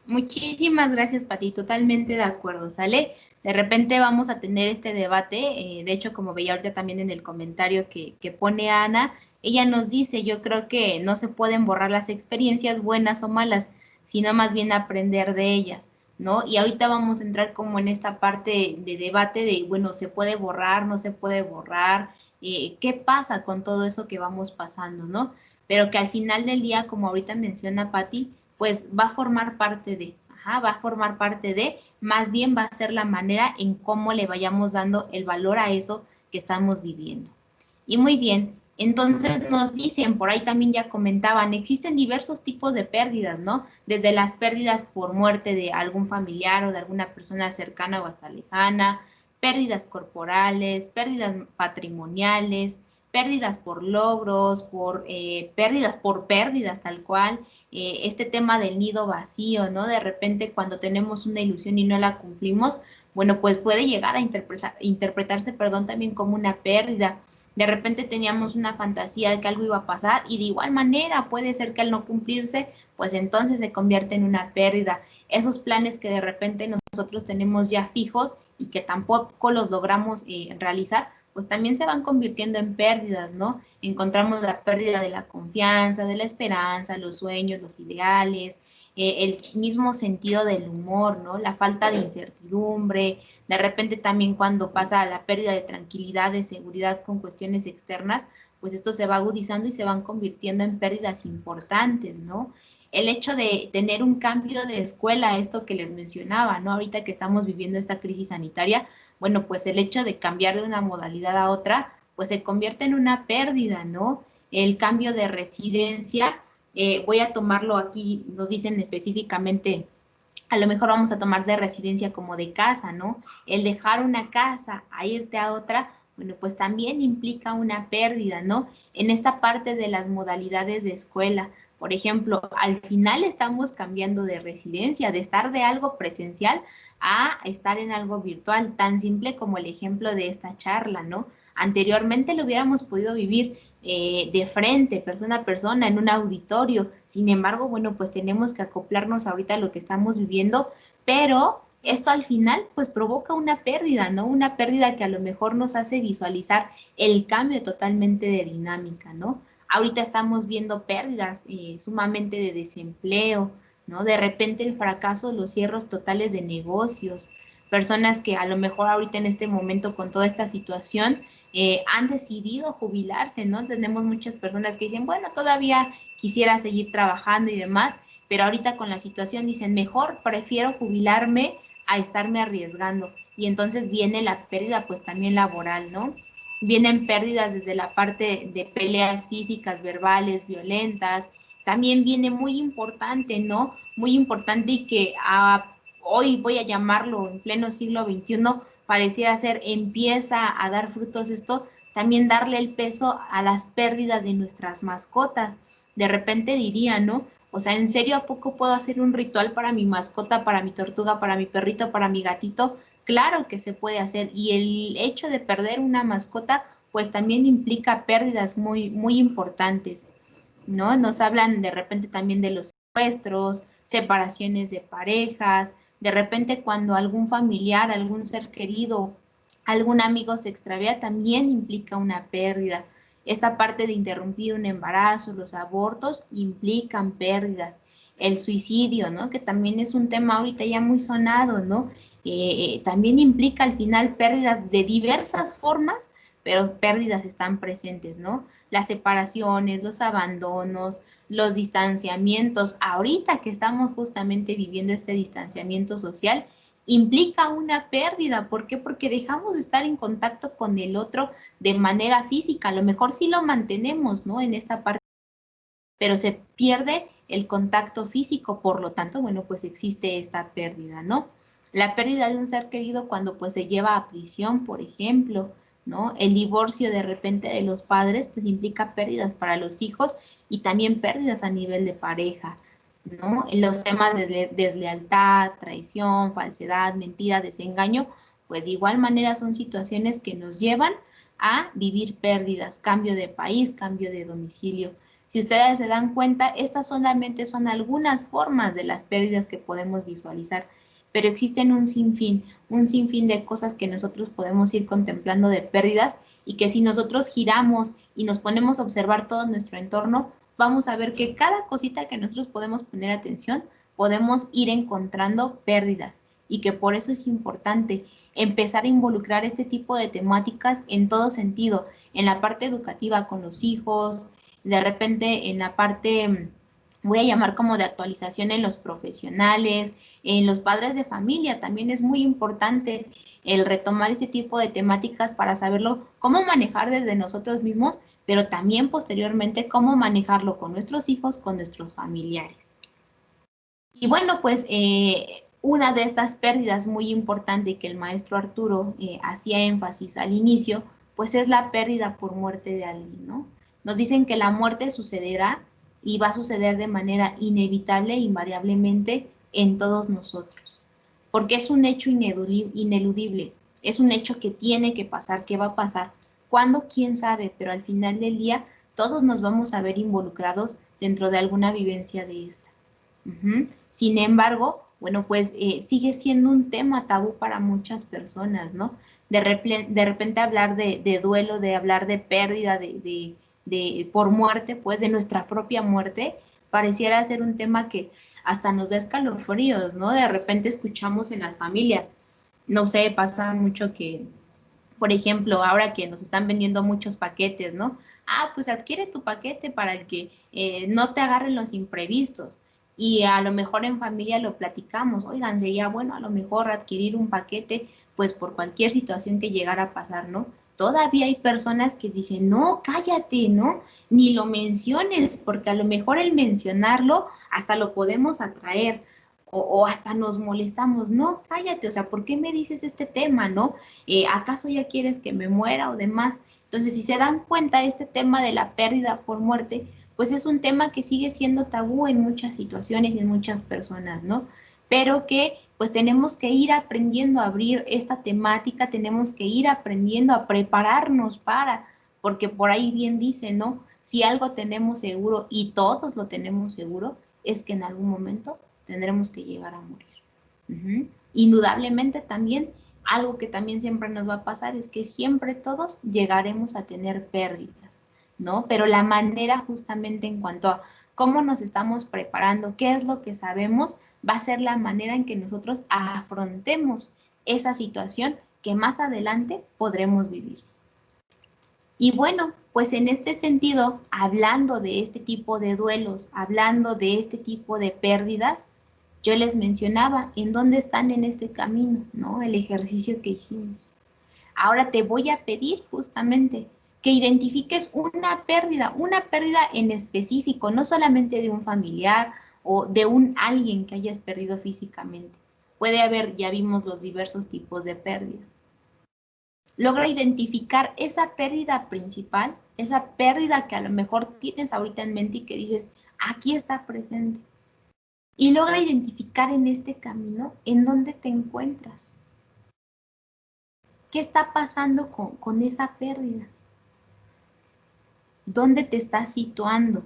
Muchísimas gracias, Pati, totalmente de acuerdo, ¿sale? De repente vamos a tener este debate, de hecho, como veía ahorita también en el comentario que pone Ana, ella nos dice, yo creo que no se pueden borrar las experiencias buenas o malas, sino más bien aprender de ellas, ¿no? Y ahorita vamos a entrar como en esta parte de debate de, bueno, ¿se puede borrar, no se puede borrar? ¿Qué pasa con todo eso que vamos pasando, ¿no? Pero que al final del día, como ahorita menciona Pati, pues va a formar parte de, va a formar parte de, más bien va a ser la manera en cómo le vayamos dando el valor a eso que estamos viviendo. Y muy bien, entonces nos dicen, por ahí también ya comentaban, existen diversos tipos de pérdidas, ¿no? Desde las pérdidas por muerte de algún familiar o de alguna persona cercana o hasta lejana, pérdidas corporales, pérdidas patrimoniales, pérdidas por logros, pérdidas por pérdidas tal cual, este tema del nido vacío, ¿no? De repente cuando tenemos una ilusión y no la cumplimos, bueno, pues puede llegar a interpretarse, perdón, también como una pérdida. De repente teníamos una fantasía de que algo iba a pasar y de igual manera puede ser que al no cumplirse, pues entonces se convierte en una pérdida. Esos planes que de repente nosotros tenemos ya fijos y que tampoco los logramos realizar, pues también se van convirtiendo en pérdidas, ¿no? Encontramos la pérdida de la confianza, de la esperanza, los sueños, los ideales, el mismo sentido del humor, ¿no? La falta de incertidumbre, de repente también cuando pasa la pérdida de tranquilidad, de seguridad con cuestiones externas, pues esto se va agudizando y se van convirtiendo en pérdidas importantes, ¿no? El hecho de tener un cambio de escuela, esto que les mencionaba, ¿no? Ahorita que estamos viviendo esta crisis sanitaria, bueno, pues el hecho de cambiar de una modalidad a otra, pues se convierte en una pérdida, ¿no? El cambio de residencia, voy a tomarlo aquí, nos dicen específicamente, a lo mejor vamos a tomar de residencia como de casa, ¿no? El dejar una casa a irte a otra, bueno, pues también implica una pérdida, ¿no? En esta parte de las modalidades de escuela, por ejemplo, al final estamos cambiando de residencia, de estar de algo presencial a estar en algo virtual, tan simple como el ejemplo de esta charla, ¿no? Anteriormente lo hubiéramos podido vivir de frente, persona a persona, en un auditorio. Sin embargo, bueno, pues tenemos que acoplarnos ahorita a lo que estamos viviendo, pero esto al final pues provoca una pérdida, ¿no? Una pérdida que a lo mejor nos hace visualizar el cambio totalmente de dinámica, ¿no? Ahorita estamos viendo pérdidas sumamente de desempleo, ¿no? De repente el fracaso, los cierres totales de negocios, personas que a lo mejor ahorita en este momento con toda esta situación han decidido jubilarse, ¿no? Tenemos muchas personas que dicen, bueno, todavía quisiera seguir trabajando y demás, pero ahorita con la situación dicen, mejor prefiero jubilarme a estarme arriesgando. Y entonces viene la pérdida pues también laboral, ¿no? Vienen pérdidas desde la parte de peleas físicas, verbales, violentas. También viene muy importante, ¿no? Muy importante y que hoy voy a llamarlo en pleno siglo XXI, pareciera ser, empieza a dar frutos esto, también darle el peso a las pérdidas de nuestras mascotas. De repente diría, ¿no? O sea, ¿en serio a poco puedo hacer un ritual para mi mascota, para mi tortuga, para mi perrito, para mi gatito? Claro que se puede hacer. Y el hecho de perder una mascota, pues también implica pérdidas muy, muy importantes, ¿no? Nos hablan de repente también de los secuestros, separaciones de parejas, de repente cuando algún familiar, algún ser querido, algún amigo se extravía, también implica una pérdida. Esta parte de interrumpir un embarazo, los abortos, implican pérdidas. El suicidio, ¿no? Que también es un tema ahorita ya muy sonado, ¿no? También implica al final pérdidas de diversas formas, pero pérdidas están presentes, ¿no? Las separaciones, los abandonos, los distanciamientos. Ahorita que estamos justamente viviendo este distanciamiento social, implica una pérdida. ¿Por qué? Porque dejamos de estar en contacto con el otro de manera física. A lo mejor sí lo mantenemos, ¿no? En esta parte, pero se pierde el contacto físico, por lo tanto, bueno, pues existe esta pérdida, ¿no? La pérdida de un ser querido cuando pues se lleva a prisión, por ejemplo, ¿no? El divorcio de repente de los padres pues implica pérdidas para los hijos y también pérdidas a nivel de pareja, ¿no? Los temas de deslealtad, traición, falsedad, mentira, desengaño, pues de igual manera son situaciones que nos llevan a vivir pérdidas, cambio de país, cambio de domicilio. Si ustedes se dan cuenta, estas solamente son algunas formas de las pérdidas que podemos visualizar, pero existen un sinfín de cosas que nosotros podemos ir contemplando de pérdidas y que si nosotros giramos y nos ponemos a observar todo nuestro entorno, vamos a ver que cada cosita que nosotros podemos poner atención, podemos ir encontrando pérdidas y que por eso es importante empezar a involucrar este tipo de temáticas en todo sentido, en la parte educativa con los hijos, de repente en la parte, voy a llamar como de actualización en los profesionales, en los padres de familia, también es muy importante el retomar este tipo de temáticas para saberlo cómo manejar desde nosotros mismos, pero también posteriormente cómo manejarlo con nuestros hijos, con nuestros familiares. Y bueno, pues una de estas pérdidas muy importante que el maestro Arturo hacía énfasis al inicio, pues es la pérdida por muerte de alguien, ¿no? Nos dicen que la muerte sucederá y va a suceder de manera inevitable e invariablemente en todos nosotros, porque es un hecho ineludible, es un hecho que tiene que pasar, que va a pasar. ¿Cuándo? ¿Quién sabe? Pero al final del día todos nos vamos a ver involucrados dentro de alguna vivencia de esta. Sin embargo, bueno, pues sigue siendo un tema tabú para muchas personas, ¿no? De repente hablar de duelo, de hablar de pérdida, por muerte, pues de nuestra propia muerte, pareciera ser un tema que hasta nos da escalofríos, ¿no? De repente escuchamos en las familias, no sé, pasa mucho que, por ejemplo, ahora que nos están vendiendo muchos paquetes, ¿no? Ah, pues adquiere tu paquete para que no te agarren los imprevistos. Y a lo mejor en familia lo platicamos, oigan, sería bueno a lo mejor adquirir un paquete, pues por cualquier situación que llegara a pasar, ¿no? Todavía hay personas que dicen, no, cállate, ¿no? Ni lo menciones, porque a lo mejor el mencionarlo hasta lo podemos atraer o hasta nos molestamos, no, cállate, o sea, ¿por qué me dices este tema, no? ¿Acaso ya quieres que me muera o demás? Entonces, si se dan cuenta, este tema de la pérdida por muerte, pues es un tema que sigue siendo tabú en muchas situaciones y en muchas personas, ¿no? Pero que pues tenemos que ir aprendiendo a abrir esta temática, tenemos que ir aprendiendo a prepararnos para, porque por ahí bien dice, ¿no? Si algo tenemos seguro y todos lo tenemos seguro, es que en algún momento tendremos que llegar a morir. Indudablemente también, algo que también siempre nos va a pasar es que siempre todos llegaremos a tener pérdidas, ¿no? Pero la manera justamente en cuanto a cómo nos estamos preparando, qué es lo que sabemos, va a ser la manera en que nosotros afrontemos esa situación que más adelante podremos vivir. Y bueno, pues en este sentido, hablando de este tipo de duelos, hablando de este tipo de pérdidas, yo les mencionaba en dónde están en este camino, ¿no? El ejercicio que hicimos. Ahora te voy a pedir justamente que identifiques una pérdida en específico, no solamente de un familiar o de un alguien que hayas perdido físicamente. Puede haber, ya vimos los diversos tipos de pérdidas. Logra identificar esa pérdida principal, esa pérdida que a lo mejor tienes ahorita en mente y que dices, aquí está presente. Y logra identificar en este camino en dónde te encuentras. ¿Qué está pasando con esa pérdida? ¿Dónde te estás situando?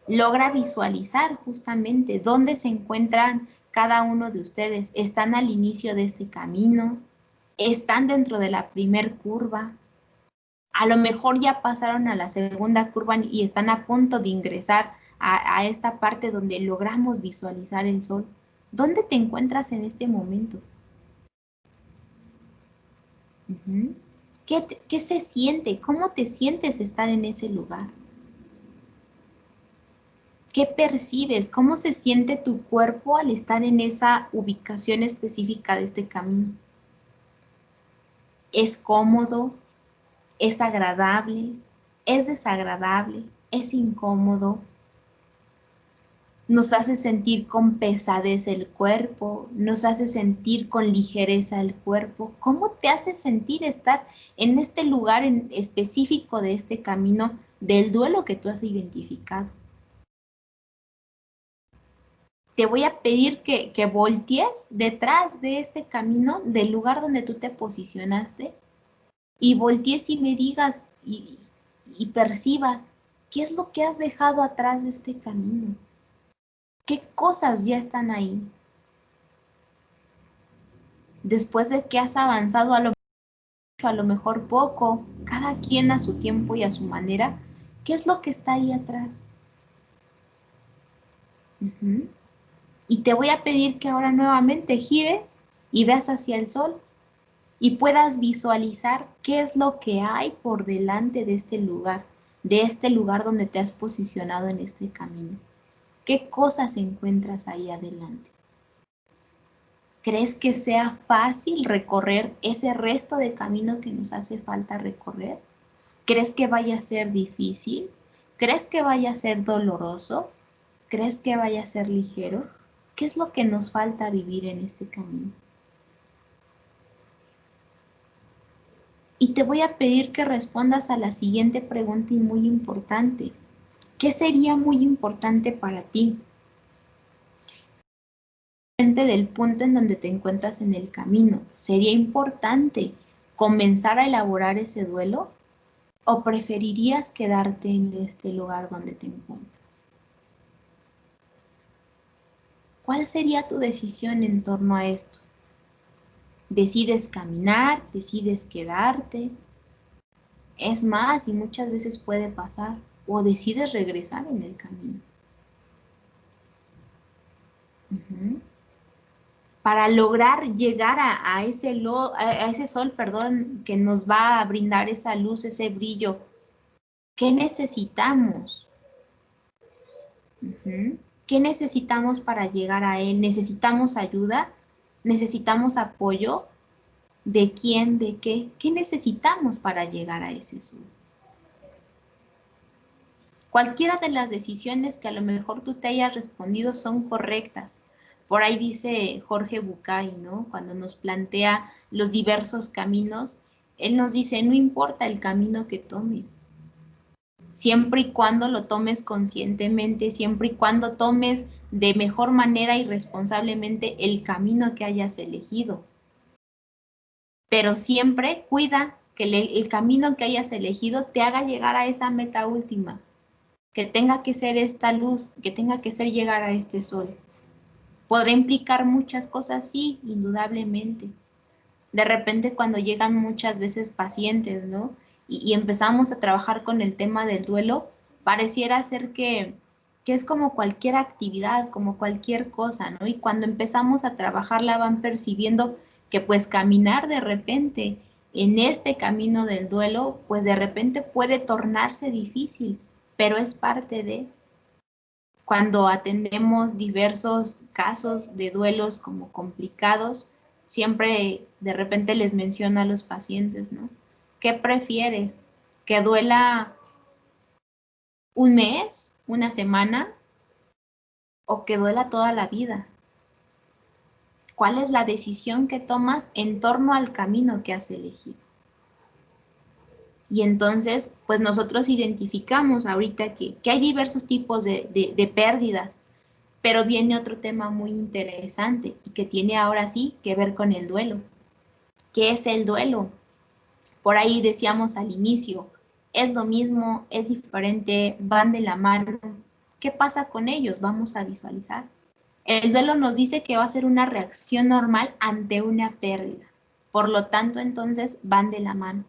Logra visualizar justamente dónde se encuentran cada uno de ustedes. ¿Están al inicio de este camino? ¿Están dentro de la primer curva? A lo mejor ya pasaron a la segunda curva y están a punto de ingresar a esta parte donde logramos visualizar el sol. ¿Dónde te encuentras en este momento? ¿Qué se siente? ¿Cómo te sientes estar en ese lugar? ¿Qué percibes? ¿Cómo se siente tu cuerpo al estar en esa ubicación específica de este camino? ¿Es cómodo? ¿Es agradable? ¿Es desagradable? ¿Es incómodo? Nos hace sentir con pesadez el cuerpo, nos hace sentir con ligereza el cuerpo. ¿Cómo te hace sentir estar en este lugar en específico de este camino del duelo que tú has identificado? Te voy a pedir que voltees detrás de este camino, del lugar donde tú te posicionaste, y voltees y me digas y percibas qué es lo que has dejado atrás de este camino. ¿Qué cosas ya están ahí? Después de que has avanzado a lo mejor poco, cada quien a su tiempo y a su manera, ¿qué es lo que está ahí atrás? Y te voy a pedir que ahora nuevamente gires y veas hacia el sol y puedas visualizar qué es lo que hay por delante de este lugar donde te has posicionado en este camino. ¿Qué cosas encuentras ahí adelante? ¿Crees que sea fácil recorrer ese resto de camino que nos hace falta recorrer? ¿Crees que vaya a ser difícil? ¿Crees que vaya a ser doloroso? ¿Crees que vaya a ser ligero? ¿Qué es lo que nos falta vivir en este camino? Y te voy a pedir que respondas a la siguiente pregunta y muy importante. ¿Qué sería muy importante para ti? Del punto en donde te encuentras en el camino, ¿sería importante comenzar a elaborar ese duelo? ¿O preferirías quedarte en este lugar donde te encuentras? ¿Cuál sería tu decisión en torno a esto? ¿Decides caminar? ¿Decides quedarte? Es más, y muchas veces puede pasar, o decides regresar en el camino. Para lograr llegar a ese sol, que nos va a brindar esa luz, ese brillo, ¿qué necesitamos? ¿Qué necesitamos para llegar a él? ¿Necesitamos ayuda? ¿Necesitamos apoyo? ¿De quién? ¿De qué? ¿Qué necesitamos para llegar a ese sol? Cualquiera de las decisiones que a lo mejor tú te hayas respondido son correctas. Por ahí dice Jorge Bucay, ¿no? Cuando nos plantea los diversos caminos, él nos dice, no importa el camino que tomes, siempre y cuando lo tomes conscientemente, siempre y cuando tomes de mejor manera y responsablemente el camino que hayas elegido. Pero siempre cuida que el camino que hayas elegido te haga llegar a esa meta última, que tenga que ser esta luz, que tenga que ser llegar a este sol. Podrá implicar muchas cosas, sí, indudablemente. De repente cuando llegan muchas veces pacientes, ¿no? Y empezamos a trabajar con el tema del duelo, pareciera ser que es como cualquier actividad, como cualquier cosa, ¿no? Y cuando empezamos a trabajarla van percibiendo que pues caminar de repente en este camino del duelo, pues de repente puede tornarse difícil, pero es parte de... Cuando atendemos diversos casos de duelos como complicados, siempre de repente les menciono a los pacientes, ¿no? ¿Qué prefieres? ¿Que duela un mes, una semana o que duela toda la vida? ¿Cuál es la decisión que tomas en torno al camino que has elegido? Y entonces, pues nosotros identificamos ahorita que hay diversos tipos de pérdidas, pero viene otro tema muy interesante y que tiene ahora sí que ver con el duelo. ¿Qué es el duelo? Por ahí decíamos al inicio, es lo mismo, es diferente, van de la mano. ¿Qué pasa con ellos? Vamos a visualizar. El duelo nos dice que va a ser una reacción normal ante una pérdida. Por lo tanto, entonces, van de la mano.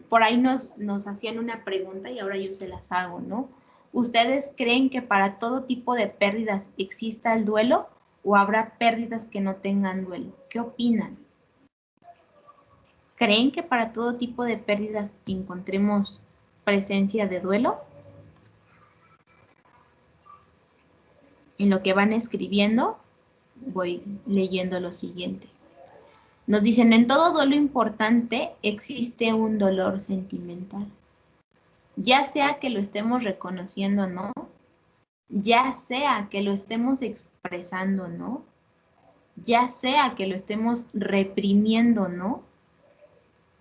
Por ahí nos hacían una pregunta y ahora yo se las hago, ¿no? ¿Ustedes creen que para todo tipo de pérdidas exista el duelo o habrá pérdidas que no tengan duelo? ¿Qué opinan? ¿Creen que para todo tipo de pérdidas encontremos presencia de duelo? En lo que van escribiendo, voy leyendo lo siguiente. Nos dicen, en todo duelo importante existe un dolor sentimental. Ya sea que lo estemos reconociendo o no, ya sea que lo estemos expresando o no, ya sea que lo estemos reprimiendo o no,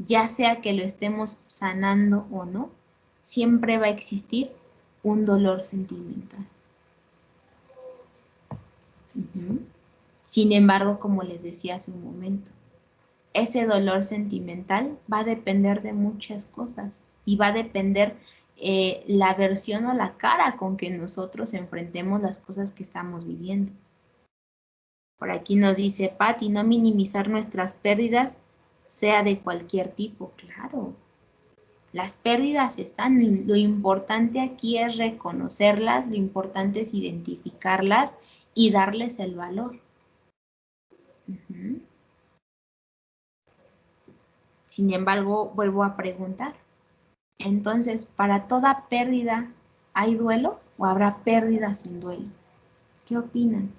ya sea que lo estemos sanando o no, siempre va a existir un dolor sentimental. Sin embargo, como les decía hace un momento, ese dolor sentimental va a depender de muchas cosas y va a depender la versión o la cara con que nosotros enfrentemos las cosas que estamos viviendo. Por aquí nos dice Patti, no minimizar nuestras pérdidas, sea de cualquier tipo. Claro, las pérdidas están, lo importante aquí es reconocerlas, lo importante es identificarlas y darles el valor. Sin embargo, vuelvo a preguntar. Entonces, ¿para toda pérdida hay duelo o habrá pérdida sin duelo? ¿Qué opinan?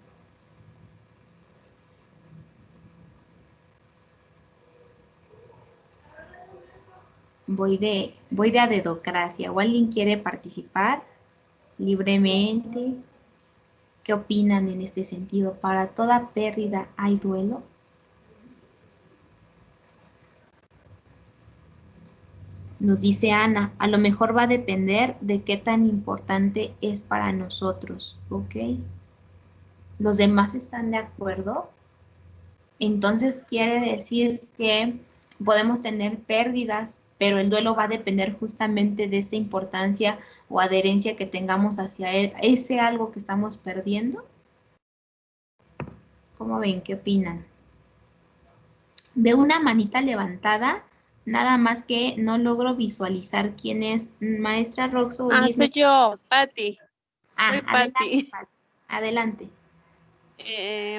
Voy de a dedocracia. ¿O alguien quiere participar libremente? ¿Qué opinan en este sentido? ¿Para toda pérdida hay duelo? Nos dice Ana, a lo mejor va a depender de qué tan importante es para nosotros, ¿ok? ¿Los demás están de acuerdo? Entonces quiere decir que podemos tener pérdidas, pero el duelo va a depender justamente de esta importancia o adherencia que tengamos hacia él, ese algo que estamos perdiendo. ¿Cómo ven? ¿Qué opinan? Veo una manita levantada, nada más que no logro visualizar quién es. Maestra Roxo o Liz. Soy yo, Patti. Soy Adelante, Patti. Adelante.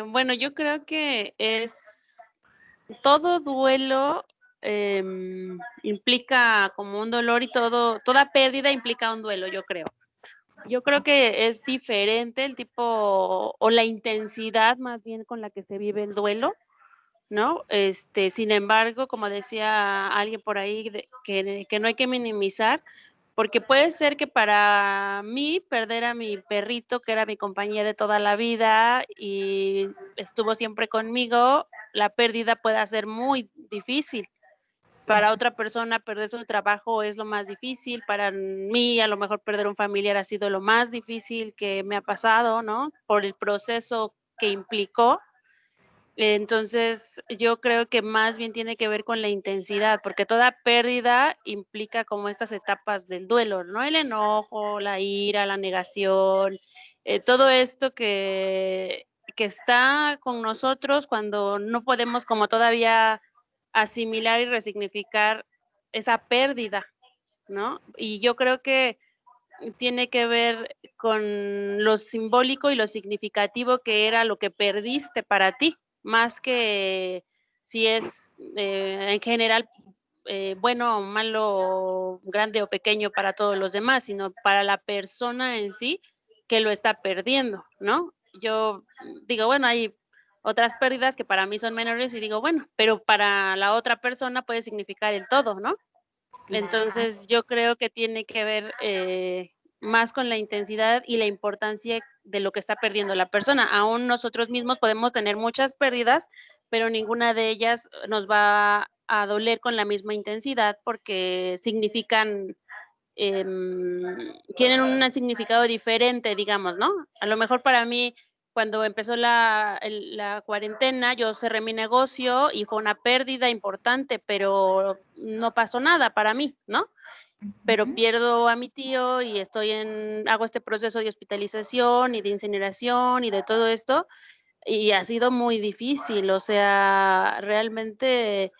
Bueno, yo creo que es todo duelo implica como un dolor y toda pérdida implica un duelo, yo creo. Yo creo que es diferente el tipo o la intensidad más bien con la que se vive el duelo, ¿no? Sin embargo, como decía alguien por ahí, que no hay que minimizar, porque puede ser que para mí perder a mi perrito, que era mi compañía de toda la vida y estuvo siempre conmigo, la pérdida pueda ser muy difícil. Para otra persona perder su trabajo es lo más difícil, para mí a lo mejor perder un familiar ha sido lo más difícil que me ha pasado, ¿no? Por el proceso que implicó. Entonces, yo creo que más bien tiene que ver con la intensidad, porque toda pérdida implica como estas etapas del duelo, ¿no? El enojo, la ira, la negación, todo esto que está con nosotros cuando no podemos como todavía asimilar y resignificar esa pérdida, ¿no? Y yo creo que tiene que ver con lo simbólico y lo significativo que era lo que perdiste para ti, más que si es en general bueno o malo, grande o pequeño para todos los demás, sino para la persona en sí que lo está perdiendo, ¿no? Yo digo, bueno, hay otras pérdidas que para mí son menores y digo, bueno, pero para la otra persona puede significar el todo, ¿no? Entonces yo creo que tiene que ver más con la intensidad y la importancia de lo que está perdiendo la persona. Aún nosotros mismos podemos tener muchas pérdidas, pero ninguna de ellas nos va a doler con la misma intensidad porque significan, tienen un significado diferente, digamos, ¿no? A lo mejor para mí, cuando empezó la cuarentena, yo cerré mi negocio y fue una pérdida importante, pero no pasó nada para mí, ¿no? Pero pierdo a mi tío y hago este proceso de hospitalización y de incineración y de todo esto, y ha sido muy difícil, o sea, realmente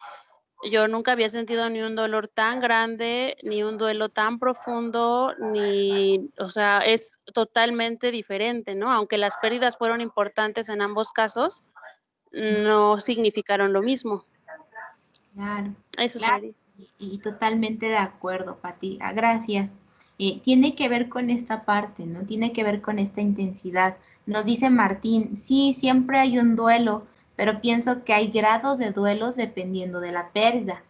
yo nunca había sentido ni un dolor tan grande, ni un duelo tan profundo, o sea, es totalmente diferente, ¿no? Aunque las pérdidas fueron importantes en ambos casos, no significaron lo mismo. Claro, Eso claro, sería. y totalmente de acuerdo, Pati. Gracias. Tiene que ver con esta parte, ¿no? Tiene que ver con esta intensidad. Nos dice Martín, sí, siempre hay un duelo, pero pienso que hay grados de duelos dependiendo de la pérdida.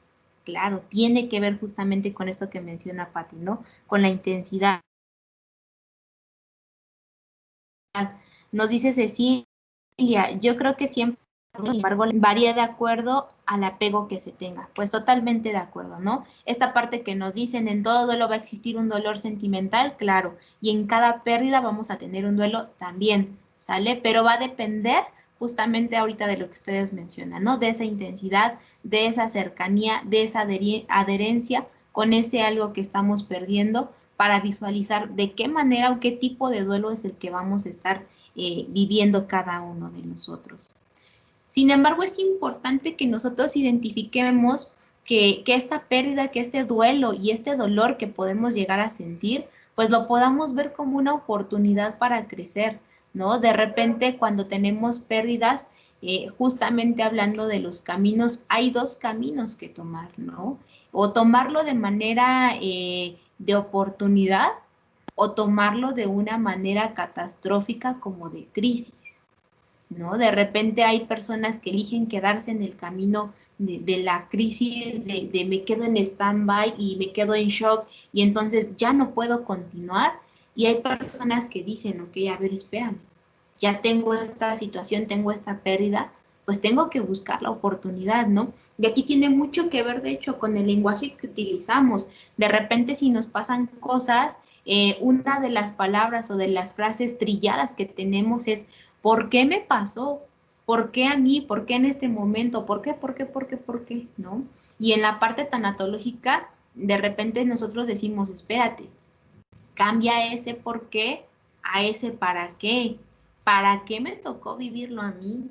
Claro, tiene que ver justamente con esto que menciona Pati, ¿no? Con la intensidad. Nos dice Cecilia, yo creo que siempre, sin embargo, varía de acuerdo al apego que se tenga. Pues totalmente de acuerdo, ¿no? Esta parte que nos dicen, en todo duelo va a existir un dolor sentimental, claro, y en cada pérdida vamos a tener un duelo también, ¿sale? Pero va a depender justamente ahorita de lo que ustedes mencionan, ¿no? De esa intensidad, de esa cercanía, de esa adherencia con ese algo que estamos perdiendo para visualizar de qué manera o qué tipo de duelo es el que vamos a estar viviendo cada uno de nosotros. Sin embargo, es importante que nosotros identifiquemos que esta pérdida, que este duelo y este dolor que podemos llegar a sentir, pues lo podamos ver como una oportunidad para crecer, ¿no? De repente, cuando tenemos pérdidas, justamente hablando de los caminos, hay dos caminos que tomar, ¿no? O tomarlo de manera de oportunidad o tomarlo de una manera catastrófica como de crisis, ¿no? De repente hay personas que eligen quedarse en el camino de la crisis, de me quedo en stand-by y me quedo en shock y entonces ya no puedo continuar. Y hay personas que dicen, ok, a ver, espérame, ya tengo esta situación, tengo esta pérdida, pues tengo que buscar la oportunidad, ¿no? Y aquí tiene mucho que ver, de hecho, con el lenguaje que utilizamos. De repente, si nos pasan cosas, una de las palabras o de las frases trilladas que tenemos es, ¿por qué me pasó? ¿Por qué a mí? ¿Por qué en este momento? ¿Por qué? ¿Por qué? ¿Por qué? ¿Por qué? ¿No? Y en la parte tanatológica, de repente nosotros decimos, espérate, cambia ese por qué a ese para qué. ¿Para qué me tocó vivirlo a mí?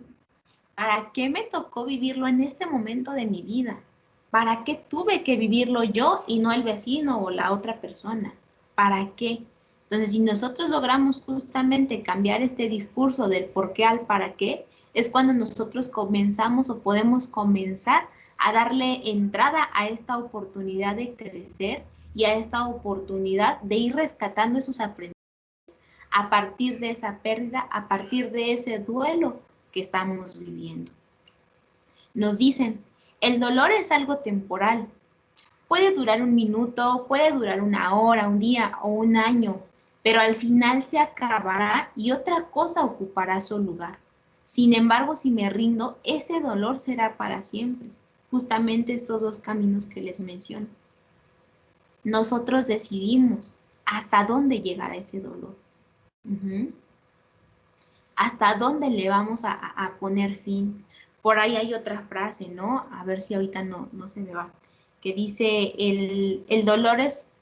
¿Para qué me tocó vivirlo en este momento de mi vida? ¿Para qué tuve que vivirlo yo y no el vecino o la otra persona? ¿Para qué? Entonces, si nosotros logramos justamente cambiar este discurso del por qué al para qué, es cuando nosotros comenzamos o podemos comenzar a darle entrada a esta oportunidad de crecer y a esta oportunidad de ir rescatando esos aprendizajes a partir de esa pérdida, a partir de ese duelo que estamos viviendo. Nos dicen, el dolor es algo temporal. Puede durar un minuto, puede durar una hora, un día o un año, pero al final se acabará y otra cosa ocupará su lugar. Sin embargo, si me rindo, ese dolor será para siempre. Justamente estos dos caminos que les menciono. Nosotros decidimos hasta dónde llegará ese dolor. ¿Hasta dónde le vamos a poner fin? Por ahí hay otra frase, ¿no? A ver si ahorita no se me va. Que dice, el dolor es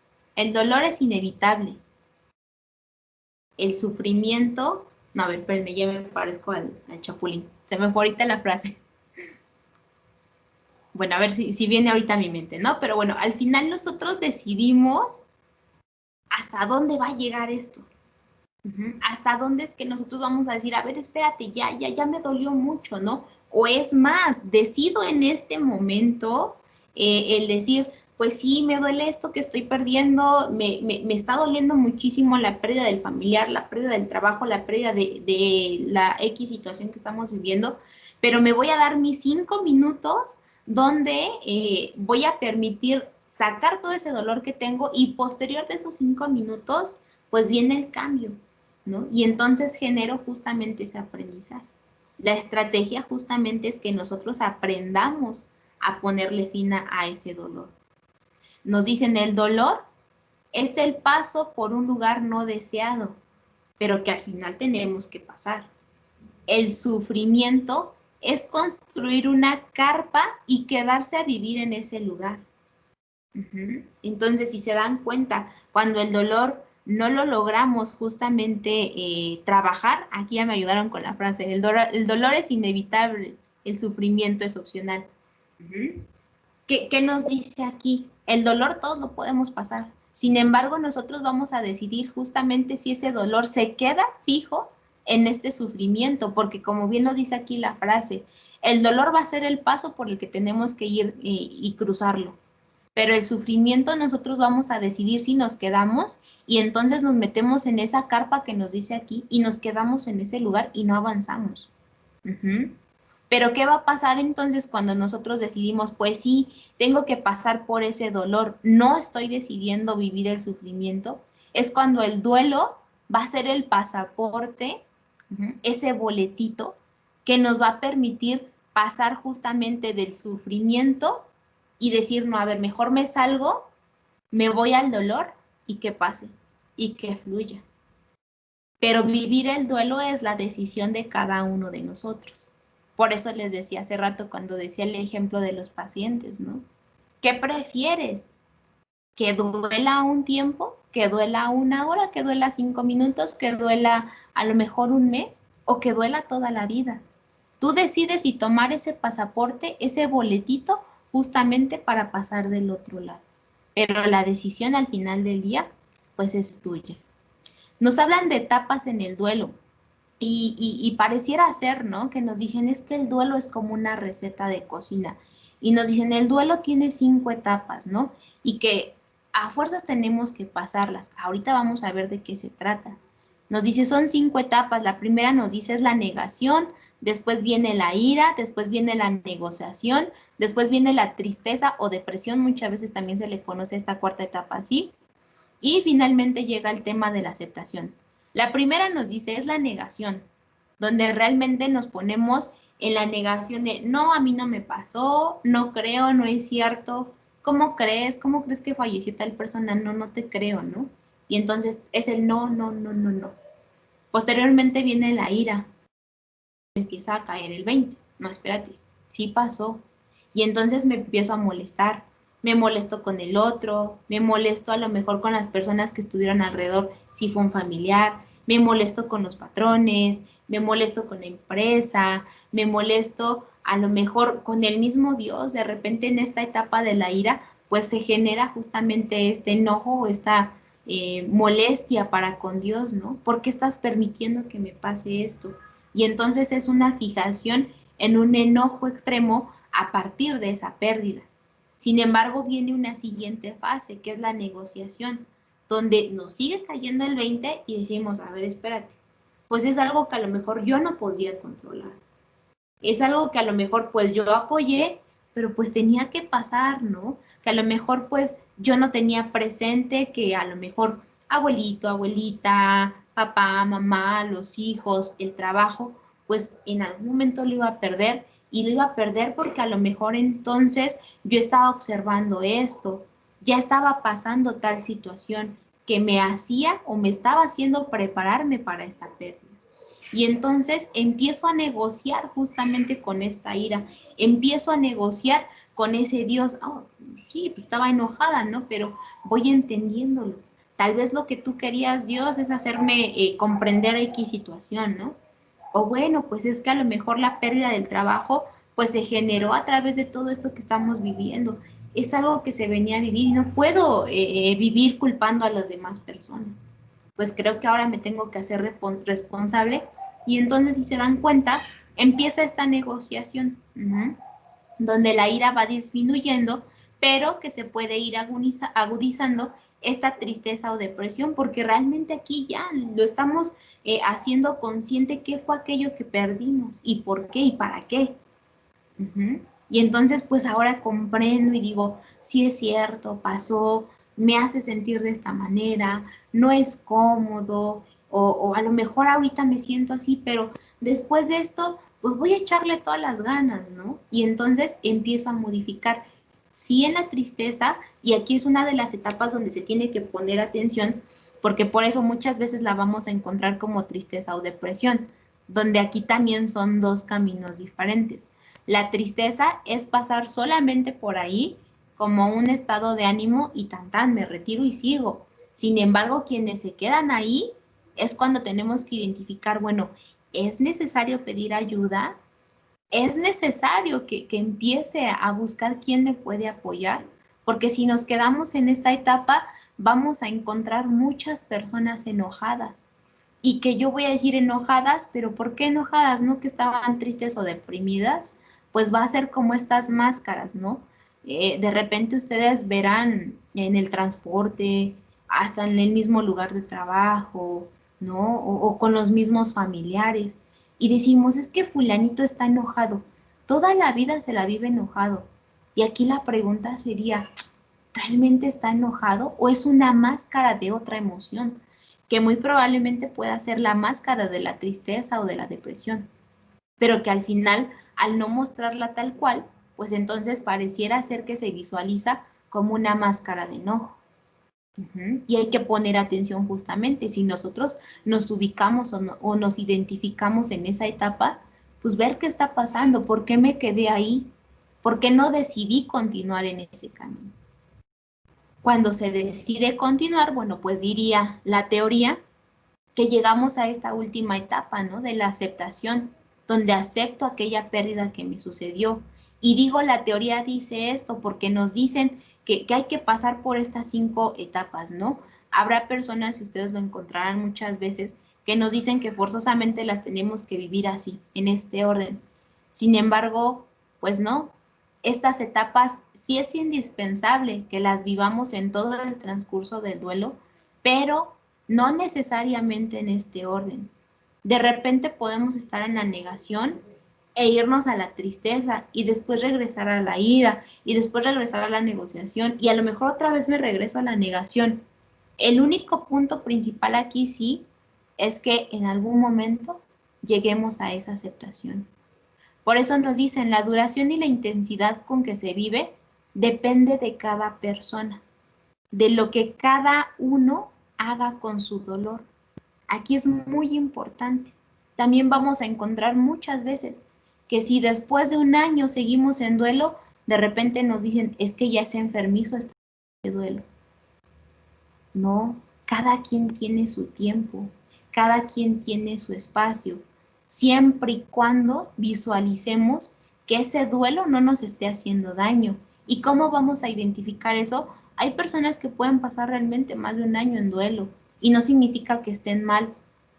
inevitable. El sufrimiento... No, a ver, espérenme, ya me parezco al Chapulín. Se me fue ahorita la frase. Bueno, a ver si viene ahorita a mi mente, ¿no? Pero bueno, al final nosotros decidimos hasta dónde va a llegar esto. ¿Hasta dónde es que nosotros vamos a decir, a ver, espérate, ya me dolió mucho, ¿no? O es más, decido en este momento el decir, pues sí, me duele esto que estoy perdiendo, me está doliendo muchísimo la pérdida del familiar, la pérdida del trabajo, la pérdida de la X situación que estamos viviendo, pero me voy a dar mis 5 minutos donde voy a permitir sacar todo ese dolor que tengo y posterior de esos 5 minutos, pues viene el cambio, ¿no? Y entonces genero justamente ese aprendizaje. La estrategia justamente es que nosotros aprendamos a ponerle fin a ese dolor. Nos dicen, el dolor es el paso por un lugar no deseado, pero que al final tenemos que pasar. El sufrimiento es construir una carpa y quedarse a vivir en ese lugar. Entonces, si se dan cuenta, cuando el dolor no lo logramos justamente trabajar, aquí ya me ayudaron con la frase, el dolor es inevitable, el sufrimiento es opcional. ¿Qué nos dice aquí? El dolor todos lo podemos pasar. Sin embargo, nosotros vamos a decidir justamente si ese dolor se queda fijo en este sufrimiento, porque como bien lo dice aquí la frase, El dolor va a ser el paso por el que tenemos que ir y cruzarlo. Pero el sufrimiento nosotros vamos a decidir si nos quedamos y entonces nos metemos en esa carpa que nos dice aquí y nos quedamos en ese lugar y no avanzamos. Pero ¿qué va a pasar entonces cuando nosotros decidimos, pues sí, tengo que pasar por ese dolor, no estoy decidiendo vivir el sufrimiento? Es cuando el duelo va a ser el pasaporte, ese boletito que nos va a permitir pasar justamente del sufrimiento y decir, no, a ver, mejor me salgo, me voy al dolor y que pase y que fluya. Pero vivir el duelo es la decisión de cada uno de nosotros. Por eso les decía hace rato cuando decía el ejemplo de los pacientes, ¿no? ¿Qué prefieres? ¿Que duela un tiempo? ¿Que duela una hora? ¿Que duela 5 minutos? ¿Que duela a lo mejor un mes? ¿O que duela toda la vida? Tú decides si tomar ese pasaporte, ese boletito, justamente para pasar del otro lado. Pero la decisión al final del día, pues es tuya. Nos hablan de etapas en el duelo y pareciera ser, ¿no? Que nos dicen es que el duelo es como una receta de cocina y nos dicen el duelo tiene 5 etapas, ¿no? Y que a fuerzas tenemos que pasarlas. Ahorita vamos a ver de qué se trata. Nos dice son 5 etapas. La primera nos dice es la negación, después viene la ira, después viene la negociación, después viene la tristeza o depresión, muchas veces también se le conoce esta cuarta etapa así. Y finalmente llega el tema de la aceptación. La primera nos dice es la negación, donde realmente nos ponemos en la negación de no, a mí no me pasó, no creo, no es cierto, ¿cómo crees? ¿Cómo crees que falleció tal persona? No, no te creo, ¿no? Y entonces es el no, no, no, no, no. Posteriormente viene la ira, empieza a caer el 20. No, espérate, sí pasó. Y entonces me empiezo a molestar. Me molesto con el otro, me molesto a lo mejor con las personas que estuvieron alrededor, si fue un familiar, me molesto con los patrones, me molesto con la empresa, me molesto a lo mejor con el mismo Dios. De repente en esta etapa de la ira, pues se genera justamente este enojo o esta molestia para con Dios, ¿no? ¿Por qué estás permitiendo que me pase esto? Y entonces es una fijación en un enojo extremo a partir de esa pérdida. Sin embargo, viene una siguiente fase, que es la negociación, donde nos sigue cayendo el 20 y decimos, a ver, espérate, pues es algo que a lo mejor yo no podría controlar. Es algo que a lo mejor pues yo apoyé, pero pues tenía que pasar, ¿no? Que a lo mejor pues yo no tenía presente que a lo mejor abuelito, abuelita, papá, mamá, los hijos, el trabajo, pues en algún momento lo iba a perder y lo iba a perder porque a lo mejor entonces yo estaba observando esto, ya estaba pasando tal situación que me hacía o me estaba haciendo prepararme para esta pérdida. Y entonces empiezo a negociar justamente con esta ira, empiezo a negociar con ese Dios. Oh, sí, pues estaba enojada, ¿no? Pero voy entendiéndolo. Tal vez lo que tú querías, Dios, es hacerme comprender X situación, ¿no? O bueno, pues es que a lo mejor la pérdida del trabajo, pues se generó a través de todo esto que estamos viviendo. Es algo que se venía a vivir y no puedo vivir culpando a las demás personas. Pues creo que ahora me tengo que hacer responsable y entonces si se dan cuenta, empieza esta negociación, donde la ira va disminuyendo, pero que se puede ir agudizando esta tristeza o depresión, porque realmente aquí ya lo estamos haciendo consciente qué fue aquello que perdimos y por qué y para qué. Y entonces pues ahora comprendo y digo, sí es cierto, pasó, me hace sentir de esta manera, no es cómodo, o a lo mejor ahorita me siento así, pero después de esto, pues voy a echarle todas las ganas, ¿no? Y entonces empiezo a modificar. Sí en la tristeza, y aquí es una de las etapas donde se tiene que poner atención, porque por eso muchas veces la vamos a encontrar como tristeza o depresión, donde aquí también son dos caminos diferentes. La tristeza es pasar solamente por ahí como un estado de ánimo y tan, me retiro y sigo. Sin embargo, quienes se quedan ahí es cuando tenemos que identificar, bueno, ¿es necesario pedir ayuda? ¿Es necesario que empiece a buscar quién me puede apoyar? Porque si nos quedamos en esta etapa, vamos a encontrar muchas personas enojadas. Y que yo voy a decir enojadas, pero ¿por qué enojadas? ¿No que estaban tristes o deprimidas? pues va a ser como estas máscaras, ¿no? De repente ustedes verán en el transporte, hasta en el mismo lugar de trabajo, ¿no? O con los mismos familiares. Y decimos, es que fulanito está enojado. Toda la vida se la vive enojado. Y aquí la pregunta sería, ¿realmente está enojado o es una máscara de otra emoción? Que muy probablemente pueda ser la máscara de la tristeza o de la depresión, pero que al final, al no mostrarla tal cual, pues entonces pareciera ser que se visualiza como una máscara de enojo. Y hay que poner atención justamente, si nosotros nos ubicamos o nos identificamos en esa etapa, pues ver qué está pasando, por qué me quedé ahí, por qué no decidí continuar en ese camino. Cuando se decide continuar, bueno, pues diría la teoría que llegamos a esta última etapa, ¿no? De la aceptación, donde acepto aquella pérdida que me sucedió. Y digo, la teoría dice esto porque nos dicen que hay que pasar por estas 5 etapas, ¿no? Habrá personas, y ustedes lo encontrarán muchas veces, que nos dicen que forzosamente las tenemos que vivir así, en este orden. Sin embargo, pues no, estas etapas sí es indispensable que las vivamos en todo el transcurso del duelo, pero no necesariamente en este orden. De repente podemos estar en la negación e irnos a la tristeza y después regresar a la ira y después regresar a la negociación y a lo mejor otra vez me regreso a la negación. El único punto principal aquí sí es que en algún momento lleguemos a esa aceptación. Por eso nos dicen, la duración y la intensidad con que se vive depende de cada persona, de lo que cada uno haga con su dolor. Aquí es muy importante. También vamos a encontrar muchas veces que si después de un año seguimos en duelo, de repente nos dicen, es que ya es enfermizo este duelo. No, cada quien tiene su tiempo, cada quien tiene su espacio, siempre y cuando visualicemos que ese duelo no nos esté haciendo daño. ¿Y cómo vamos a identificar eso? Hay personas que pueden pasar realmente más de un año en duelo y no significa que estén mal,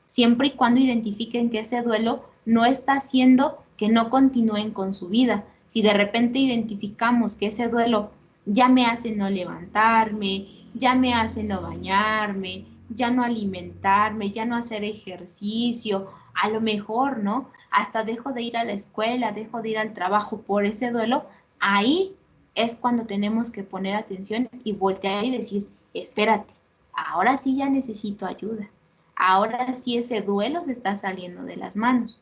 siempre y cuando identifiquen que ese duelo no está haciendo que no continúen con su vida. Si de repente identificamos que ese duelo ya me hace no levantarme, ya me hace no bañarme, ya no alimentarme, ya no hacer ejercicio, a lo mejor, ¿no? Hasta dejo de ir a la escuela, dejo de ir al trabajo por ese duelo, ahí es cuando tenemos que poner atención y voltear y decir, espérate, ahora sí ya necesito ayuda, ahora sí ese duelo se está saliendo de las manos.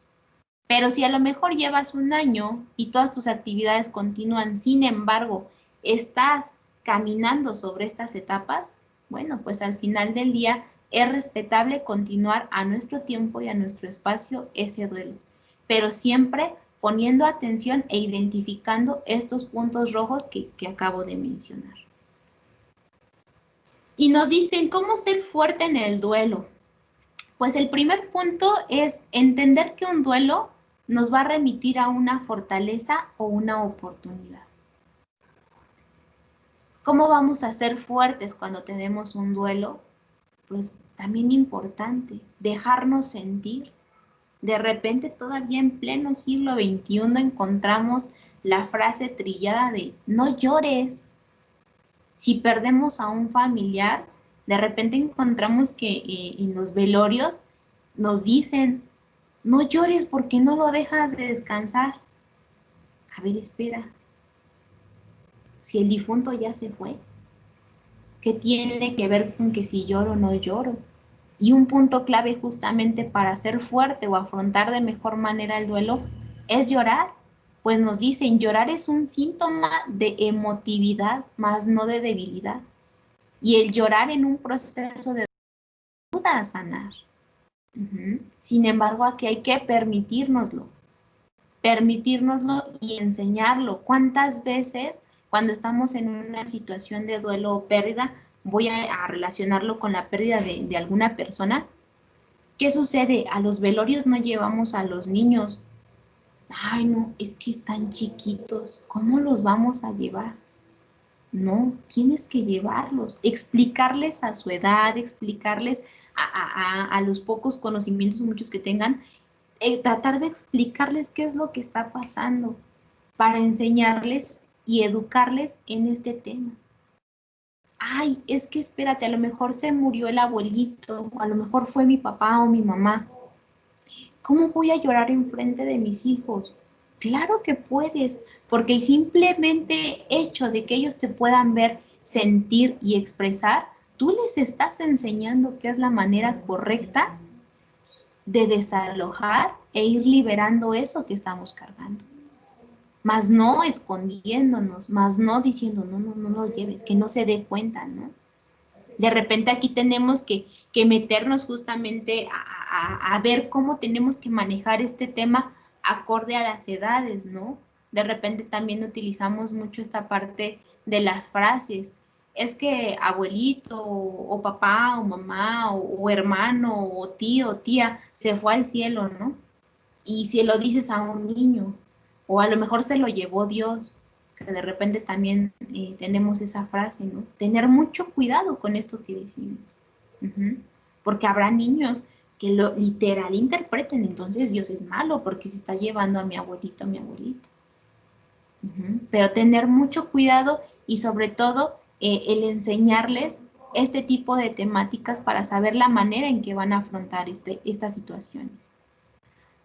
Pero si a lo mejor llevas un año y todas tus actividades continúan, sin embargo, estás caminando sobre estas etapas, bueno, pues al final del día es respetable continuar a nuestro tiempo y a nuestro espacio ese duelo, pero siempre poniendo atención e identificando estos puntos rojos que acabo de mencionar. Y nos dicen, ¿cómo ser fuerte en el duelo? Pues el primer punto es entender que un duelo nos va a remitir a una fortaleza o una oportunidad. ¿Cómo vamos a ser fuertes cuando tenemos un duelo? Pues también importante, dejarnos sentir. De repente, todavía en pleno siglo XXI, encontramos la frase trillada de no llores. Si perdemos a un familiar, de repente encontramos que en los velorios nos dicen, no llores porque no lo dejas de descansar. A ver, espera. Si el difunto ya se fue, ¿qué tiene que ver con que si lloro o no lloro? Y un punto clave justamente para ser fuerte o afrontar de mejor manera el duelo es llorar. Pues nos dicen, llorar es un síntoma de emotividad, más no de debilidad. Y el llorar en un proceso de ayuda a sanar. Sin embargo, aquí hay que permitírnoslo y enseñarlo. ¿Cuántas veces cuando estamos en una situación de duelo o pérdida, voy a relacionarlo con la pérdida de alguna persona? ¿Qué sucede? A los velorios no llevamos a los niños. Ay, no, es que están chiquitos. ¿Cómo los vamos a llevar? No, tienes que llevarlos, explicarles a su edad, explicarles a los pocos conocimientos, muchos que tengan, tratar de explicarles qué es lo que está pasando. para enseñarles y educarles en este tema. Ay, es que espérate, a lo mejor se murió el abuelito, o a lo mejor fue mi papá o mi mamá. ¿Cómo voy a llorar enfrente de mis hijos? Claro que puedes, porque el simplemente hecho de que ellos te puedan ver, sentir y expresar, tú les estás enseñando qué es la manera correcta de desalojar e ir liberando eso que estamos cargando. Más no escondiéndonos, más no diciendo, no lo lleves, que no se dé cuenta, ¿no? De repente aquí tenemos que meternos justamente a ver cómo tenemos que manejar este tema acorde a las edades, ¿no? De repente también utilizamos mucho esta parte de las frases. Es que abuelito, o papá, o mamá, o hermano, o tío, o tía, se fue al cielo, ¿no? Y si lo dices a un niño, o a lo mejor se lo llevó Dios, que de repente también tenemos esa frase, ¿no? Tener mucho cuidado con esto que decimos. Porque habrá niños que lo literal interpreten, entonces Dios es malo porque se está llevando a mi abuelito, a mi abuelita. Pero tener mucho cuidado y sobre todo el enseñarles este tipo de temáticas para saber la manera en que van a afrontar estas situaciones.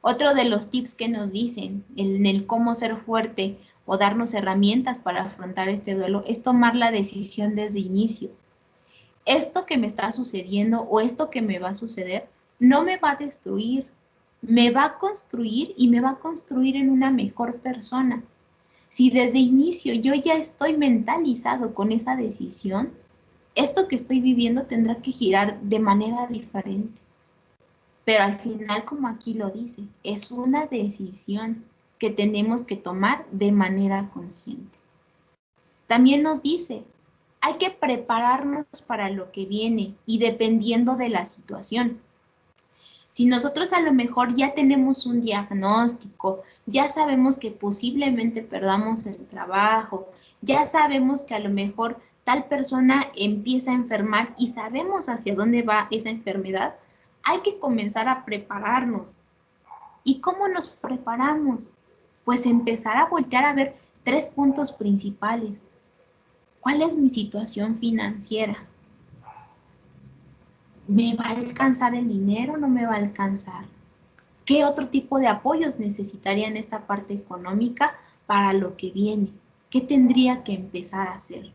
Otro de los tips que nos dicen en el cómo ser fuerte o darnos herramientas para afrontar este duelo es tomar la decisión desde inicio. Esto que me está sucediendo o esto que me va a suceder no me va a destruir, me va a construir y me va a construir en una mejor persona. Si desde inicio yo ya estoy mentalizado con esa decisión, esto que estoy viviendo tendrá que girar de manera diferente. Pero al final, como aquí lo dice, es una decisión que tenemos que tomar de manera consciente. También nos dice, hay que prepararnos para lo que viene y dependiendo de la situación. Si nosotros a lo mejor ya tenemos un diagnóstico, ya sabemos que posiblemente perdamos el trabajo, ya sabemos que a lo mejor tal persona empieza a enfermar y sabemos hacia dónde va esa enfermedad, hay que comenzar a prepararnos. ¿Y cómo nos preparamos? Pues empezar a voltear a ver 3 puntos principales. ¿Cuál es mi situación financiera? ¿Me va a alcanzar el dinero o no me va a alcanzar? ¿Qué otro tipo de apoyos necesitaría en esta parte económica para lo que viene? ¿Qué tendría que empezar a hacer?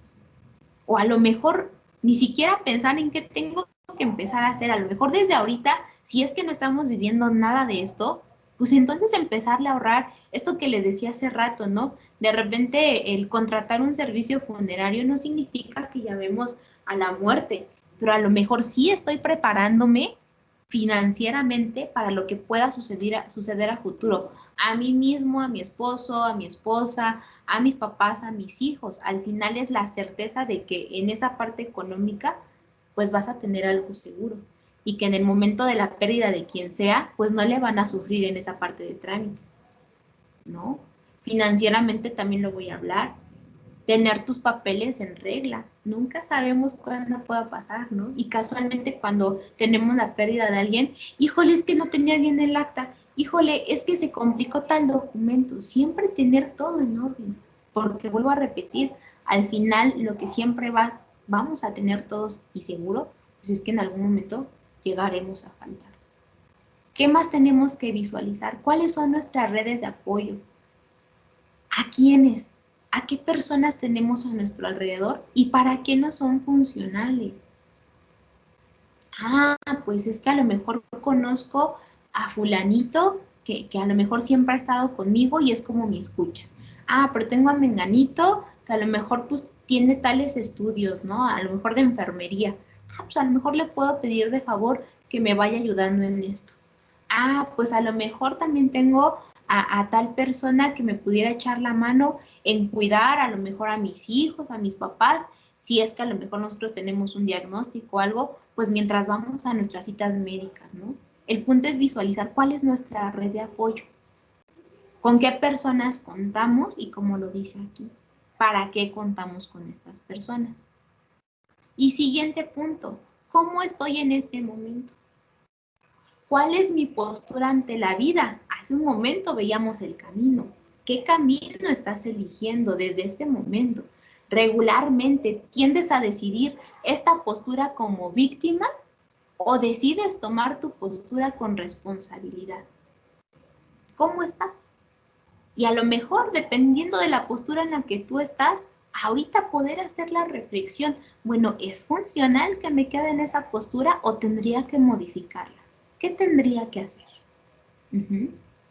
O a lo mejor ni siquiera pensar en qué tengo que empezar a hacer. A lo mejor desde ahorita, si es que no estamos viviendo nada de esto, pues entonces empezarle a ahorrar esto que les decía hace rato, ¿no? De repente el contratar un servicio funerario no significa que llamemos a la muerte, pero a lo mejor sí estoy preparándome financieramente para lo que pueda suceder a futuro. A mí mismo, a mi esposo, a mi esposa, a mis papás, a mis hijos. Al final es la certeza de que en esa parte económica, pues vas a tener algo seguro. Y que en el momento de la pérdida de quien sea, pues no le van a sufrir en esa parte de trámites, ¿no? Financieramente también lo voy a hablar. Tener tus papeles en regla. Nunca sabemos cuándo pueda pasar, ¿no? Y casualmente cuando tenemos la pérdida de alguien, híjole, es que no tenía bien el acta, híjole, es que se complicó tal documento. Siempre tener todo en orden, porque vuelvo a repetir, al final lo que siempre vamos a tener todos y seguro, pues es que en algún momento llegaremos a faltar. ¿Qué más tenemos que visualizar? ¿Cuáles son nuestras redes de apoyo? ¿A quiénes? ¿A qué personas tenemos a nuestro alrededor y para qué no son funcionales? Ah, pues es que a lo mejor conozco a fulanito que a lo mejor siempre ha estado conmigo y es como mi escucha. Ah, pero tengo a menganito que a lo mejor pues tiene tales estudios, ¿no? A lo mejor de enfermería. Ah, pues a lo mejor le puedo pedir de favor que me vaya ayudando en esto. Ah, pues a lo mejor también tengo a tal persona que me pudiera echar la mano en cuidar a lo mejor a mis hijos, a mis papás, si es que a lo mejor nosotros tenemos un diagnóstico o algo, pues mientras vamos a nuestras citas médicas, ¿no? El punto es visualizar cuál es nuestra red de apoyo, con qué personas contamos y como lo dice aquí, para qué contamos con estas personas. Y siguiente punto, ¿cómo estoy en este momento? ¿Cuál es mi postura ante la vida? Hace un momento veíamos el camino. ¿Qué camino estás eligiendo desde este momento? ¿Regularmente tiendes a decidir esta postura como víctima o decides tomar tu postura con responsabilidad? ¿Cómo estás? Y a lo mejor, dependiendo de la postura en la que tú estás, ahorita poder hacer la reflexión, bueno, ¿es funcional que me quede en esa postura o tendría que modificarla? ¿Qué tendría que hacer?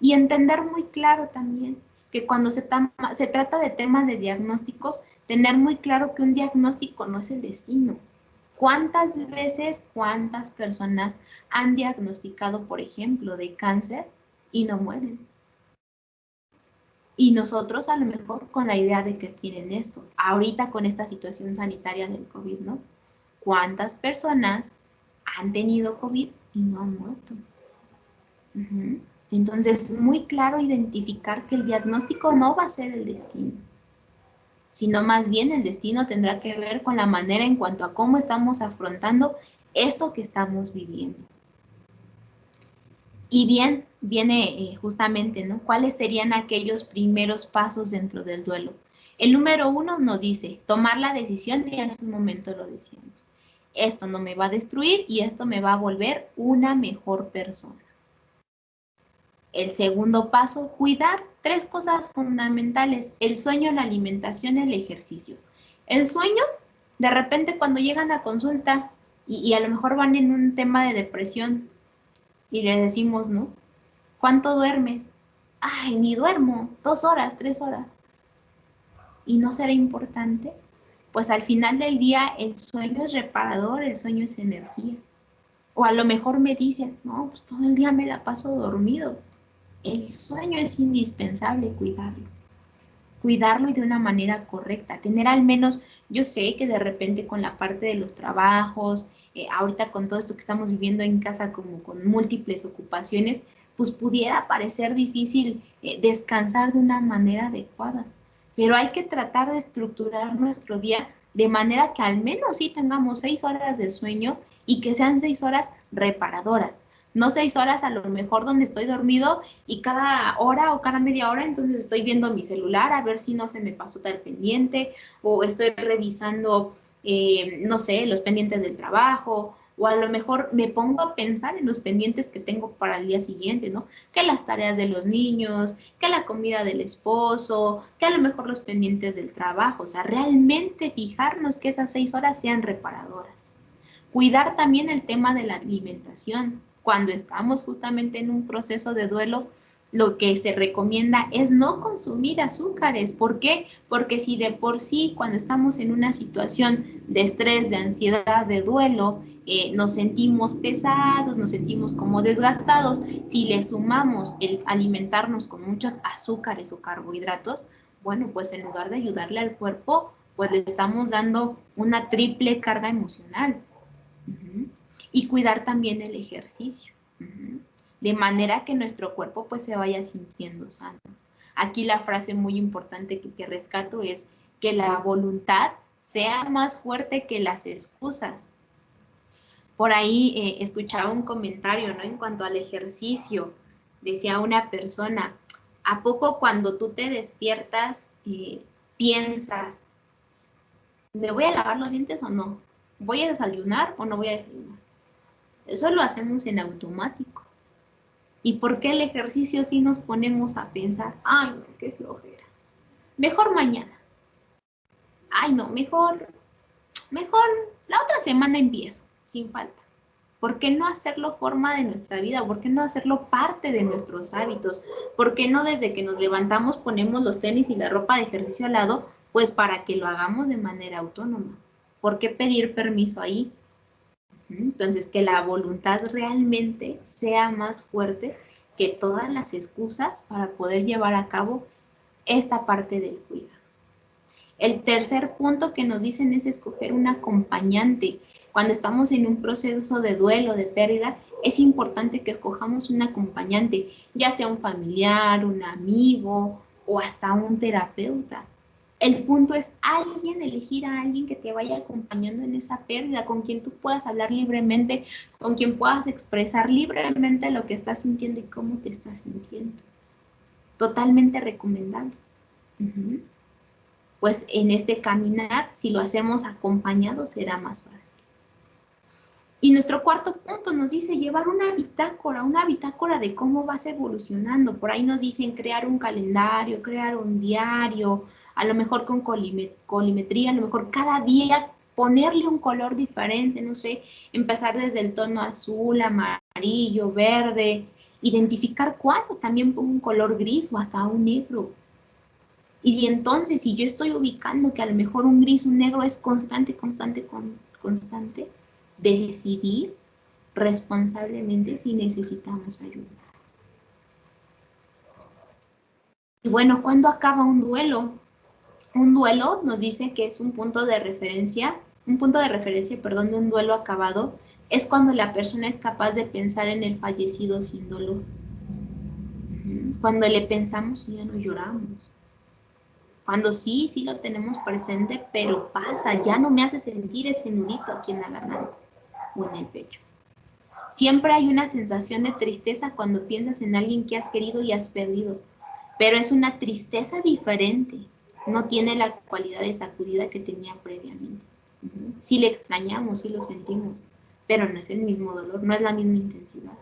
Y entender muy claro también que cuando se trata de temas de diagnósticos, tener muy claro que un diagnóstico no es el destino. ¿Cuántas veces, cuántas personas han diagnosticado, por ejemplo, de cáncer y no mueren? Y nosotros a lo mejor con la idea de que tienen esto, ahorita con esta situación sanitaria del COVID, ¿no? ¿Cuántas personas han tenido COVID y no han muerto? Entonces es muy claro identificar que el diagnóstico no va a ser el destino, sino más bien el destino tendrá que ver con la manera en cuanto a cómo estamos afrontando eso que estamos viviendo. Y bien, viene justamente, ¿no? ¿Cuáles serían aquellos primeros pasos dentro del duelo? El número 1 nos dice, tomar la decisión, y hace un momento lo decíamos. Esto no me va a destruir y esto me va a volver una mejor persona. El segundo paso, cuidar 3 cosas fundamentales, el sueño, la alimentación y el ejercicio. El sueño, de repente cuando llegan a consulta y a lo mejor van en un tema de depresión y les decimos, ¿no? ¿Cuánto duermes? Ay, ni duermo, 2 horas, 3 horas. ¿Y no será importante? Pues al final del día el sueño es reparador, el sueño es energía. O a lo mejor me dicen, no, pues todo el día me la paso dormido. El sueño es indispensable cuidarlo y de una manera correcta, tener al menos, yo sé que de repente con la parte de los trabajos, ahorita con todo esto que estamos viviendo en casa como con múltiples ocupaciones, pues pudiera parecer difícil descansar de una manera adecuada, pero hay que tratar de estructurar nuestro día de manera que al menos sí tengamos 6 horas de sueño y que sean 6 horas reparadoras. No 6 horas a lo mejor donde estoy dormido y cada hora o cada media hora entonces estoy viendo mi celular a ver si no se me pasó tal pendiente o estoy revisando, no sé, los pendientes del trabajo o a lo mejor me pongo a pensar en los pendientes que tengo para el día siguiente, ¿no? Que las tareas de los niños, que la comida del esposo, que a lo mejor los pendientes del trabajo, o sea, realmente fijarnos que esas 6 horas sean reparadoras. Cuidar también el tema de la alimentación. Cuando estamos justamente en un proceso de duelo, lo que se recomienda es no consumir azúcares. ¿Por qué? Porque si de por sí cuando estamos en una situación de estrés, de ansiedad, de duelo, nos sentimos pesados, nos sentimos como desgastados, si le sumamos el alimentarnos con muchos azúcares o carbohidratos, bueno, pues en lugar de ayudarle al cuerpo, pues le estamos dando una triple carga emocional. Y cuidar también el ejercicio, de manera que nuestro cuerpo pues se vaya sintiendo sano. Aquí la frase muy importante que rescato es que la voluntad sea más fuerte que las excusas. Por ahí escuchaba un comentario, ¿no? En cuanto al ejercicio, decía una persona, ¿a poco cuando tú te despiertas piensas, ¿me voy a lavar los dientes o no? ¿Voy a desayunar o no voy a desayunar? Eso lo hacemos en automático. ¿Y por qué el ejercicio sí nos ponemos a pensar, ay, no, qué flojera? Mejor mañana. Ay, no, mejor la otra semana empiezo, sin falta. ¿Por qué no hacerlo forma de nuestra vida? ¿Por qué no hacerlo parte de nuestros hábitos? ¿Por qué no desde que nos levantamos ponemos los tenis y la ropa de ejercicio al lado? Pues para que lo hagamos de manera autónoma. ¿Por qué pedir permiso ahí? Entonces, que la voluntad realmente sea más fuerte que todas las excusas para poder llevar a cabo esta parte del cuidado. El tercer punto que nos dicen es escoger un acompañante. Cuando estamos en un proceso de duelo, de pérdida, es importante que escojamos un acompañante, ya sea un familiar, un amigo o hasta un terapeuta. El punto es elegir a alguien que te vaya acompañando en esa pérdida, con quien tú puedas hablar libremente, con quien puedas expresar libremente lo que estás sintiendo y cómo te estás sintiendo. totalmente recomendable. Pues en este caminar, si lo hacemos acompañado, será más fácil. Y nuestro cuarto punto nos dice llevar una bitácora de cómo vas evolucionando. Por ahí nos dicen crear un calendario, crear un diario, a lo mejor con colimetría, a lo mejor cada día ponerle un color diferente, no sé, empezar desde el tono azul, amarillo, verde, identificar cuándo también pongo un color gris o hasta un negro. Y si entonces, si yo estoy ubicando que a lo mejor un gris, un negro es constante, decidir responsablemente si necesitamos ayuda. Y bueno, ¿cuándo acaba un duelo? Un duelo nos dice que es un punto de referencia, de un duelo acabado, es cuando la persona es capaz de pensar en el fallecido sin dolor. Cuando le pensamos y ya no lloramos. Cuando sí lo tenemos presente, pero pasa, ya no me hace sentir ese nudito aquí en la garganta o en el pecho. Siempre hay una sensación de tristeza cuando piensas en alguien que has querido y has perdido, pero es una tristeza diferente, no tiene la cualidad de sacudida que tenía previamente. Sí le extrañamos, sí lo sentimos, pero no es el mismo dolor, no es la misma intensidad.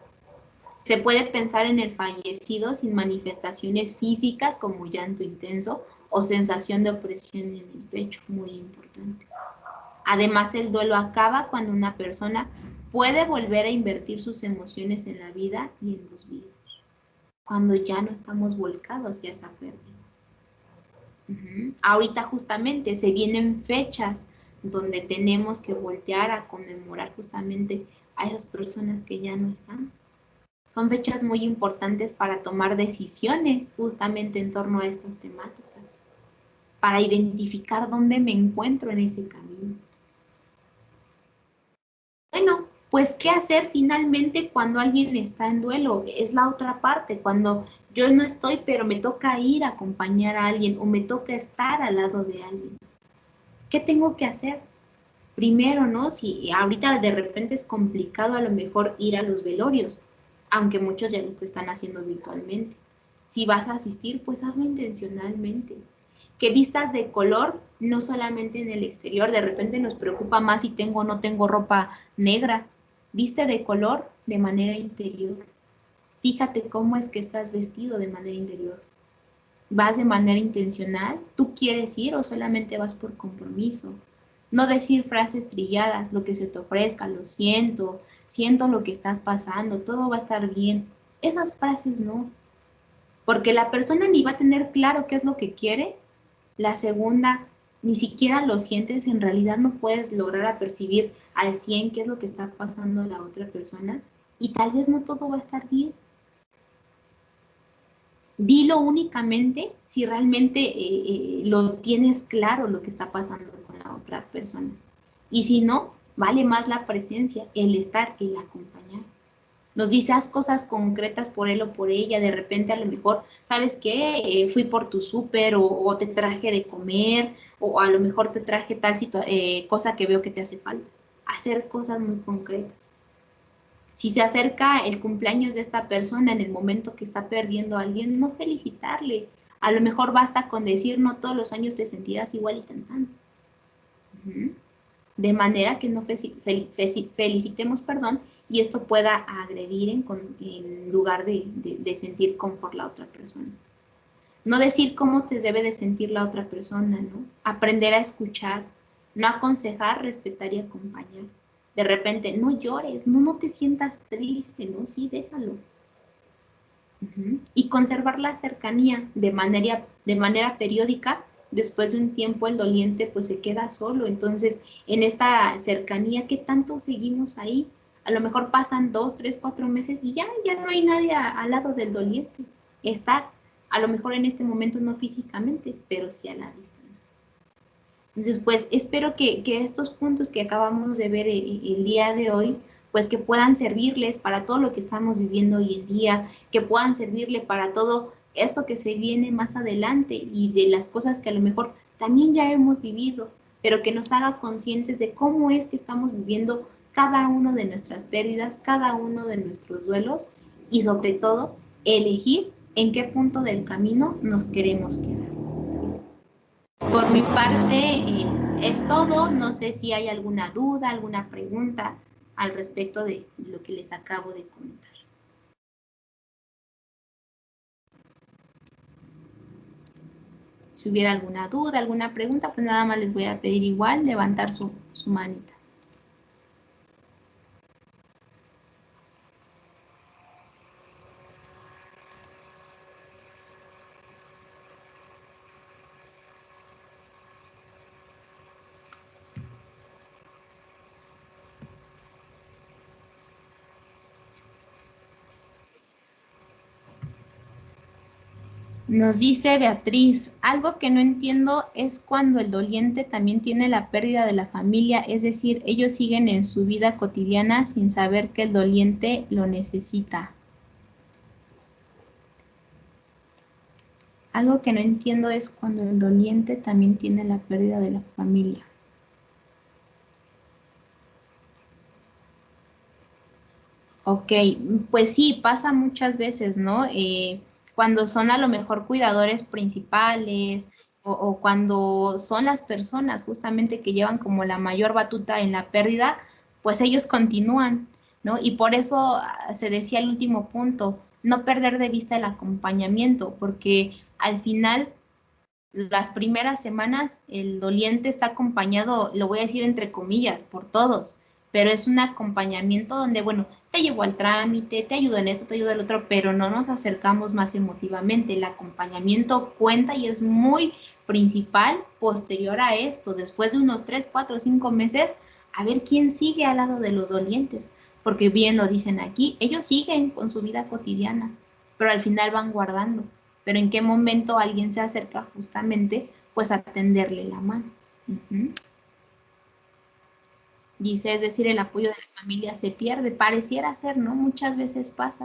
Se puede pensar en el fallecido sin manifestaciones físicas como llanto intenso o sensación de opresión en el pecho, muy importante. Además, el duelo acaba cuando una persona puede volver a invertir sus emociones en la vida y en los vivos, cuando ya no estamos volcados hacia esa pérdida. Ahorita justamente se vienen fechas donde tenemos que voltear a conmemorar justamente a esas personas que ya no están. Son fechas muy importantes para tomar decisiones justamente en torno a estas temáticas, para identificar dónde me encuentro en ese camino. Bueno, pues ¿qué hacer finalmente cuando alguien está en duelo? Es la otra parte, cuando yo no estoy, pero me toca ir a acompañar a alguien o me toca estar al lado de alguien. ¿Qué tengo que hacer? Primero, ¿no? Si ahorita de repente es complicado a lo mejor ir a los velorios, aunque muchos ya lo están haciendo virtualmente. Si vas a asistir, pues hazlo intencionalmente. Que vistas de color, no solamente en el exterior, de repente nos preocupa más si tengo o no tengo ropa negra. Viste de color de manera interior. Fíjate cómo es que estás vestido de manera interior. ¿Vas de manera intencional? ¿Tú quieres ir o solamente vas por compromiso? No decir frases trilladas, lo que se te ofrezca, lo siento lo que estás pasando, todo va a estar bien. Esas frases no, porque la persona ni va a tener claro qué es lo que quiere. La segunda, ni siquiera lo sientes, en realidad no puedes lograr apercibir al 100 qué es lo que está pasando a la otra persona y tal vez no todo va a estar bien. Dilo únicamente si realmente lo tienes claro lo que está pasando con la otra persona. Y si no, vale más la presencia, el estar, el acompañar. Nos dice, haz cosas concretas por él o por ella. De repente a lo mejor, ¿sabes qué? Fui por tu súper o te traje de comer o a lo mejor te traje tal cosa que veo que te hace falta. Hacer cosas muy concretas. Si se acerca el cumpleaños de esta persona en el momento que está perdiendo a alguien, no felicitarle. A lo mejor basta con decir, no todos los años te sentirás igual y tan. De manera que no felicitemos, y esto pueda agredir en lugar de sentir confort la otra persona. No decir cómo te debe de sentir la otra persona, ¿no? Aprender a escuchar, no aconsejar, respetar y acompañar. De repente, no llores, no te sientas triste, ¿no? Sí, déjalo. Y conservar la cercanía de manera periódica. Después de un tiempo el doliente pues se queda solo. Entonces, en esta cercanía, ¿qué tanto seguimos ahí? A lo mejor pasan 2, 3, 4 meses y ya no hay nadie al lado del doliente. Estar, a lo mejor en este momento no físicamente, pero sí a la distancia. Entonces, pues espero que estos puntos que acabamos de ver el día de hoy, pues que puedan servirles para todo lo que estamos viviendo hoy en día, que puedan servirle para todo esto que se viene más adelante y de las cosas que a lo mejor también ya hemos vivido, pero que nos haga conscientes de cómo es que estamos viviendo cada uno de nuestras pérdidas, cada uno de nuestros duelos y sobre todo elegir en qué punto del camino nos queremos quedar. Por mi parte, es todo. No sé si hay alguna duda, alguna pregunta al respecto de lo que les acabo de comentar. Si hubiera alguna duda, alguna pregunta, pues nada más les voy a pedir igual levantar su manita. Nos dice Beatriz, algo que no entiendo es cuando el doliente también tiene la pérdida de la familia, es decir, ellos siguen en su vida cotidiana sin saber que el doliente lo necesita. Algo que no entiendo es cuando el doliente también tiene la pérdida de la familia. Ok, pues sí, pasa muchas veces, ¿no? Cuando son a lo mejor cuidadores principales o cuando son las personas justamente que llevan como la mayor batuta en la pérdida, pues ellos continúan, ¿no? Y por eso se decía el último punto, no perder de vista el acompañamiento, porque al final las primeras semanas el doliente está acompañado, lo voy a decir entre comillas, por todos, pero es un acompañamiento donde, bueno, te llevo al trámite, te ayudo en esto, te ayudo en lo otro, pero no nos acercamos más emotivamente. El acompañamiento cuenta y es muy principal posterior a esto, después de unos 3, 4, 5 meses, a ver quién sigue al lado de los dolientes, porque bien lo dicen aquí, ellos siguen con su vida cotidiana, pero al final van guardando. Pero en qué momento alguien se acerca justamente pues a tenderle la mano. Dice, es decir, el apoyo de la familia se pierde, pareciera ser, ¿no? Muchas veces pasa.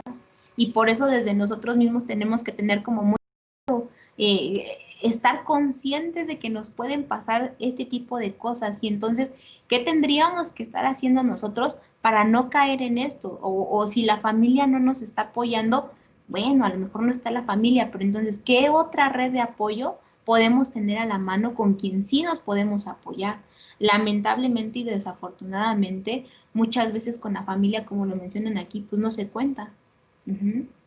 Y por eso desde nosotros mismos tenemos que tener como muy estar conscientes de que nos pueden pasar este tipo de cosas. Y entonces, ¿qué tendríamos que estar haciendo nosotros para no caer en esto? O si la familia no nos está apoyando, bueno, a lo mejor no está la familia, pero entonces, ¿qué otra red de apoyo podemos tener a la mano con quien sí nos podemos apoyar? Lamentablemente y desafortunadamente, muchas veces con la familia, como lo mencionan aquí, pues no se cuenta.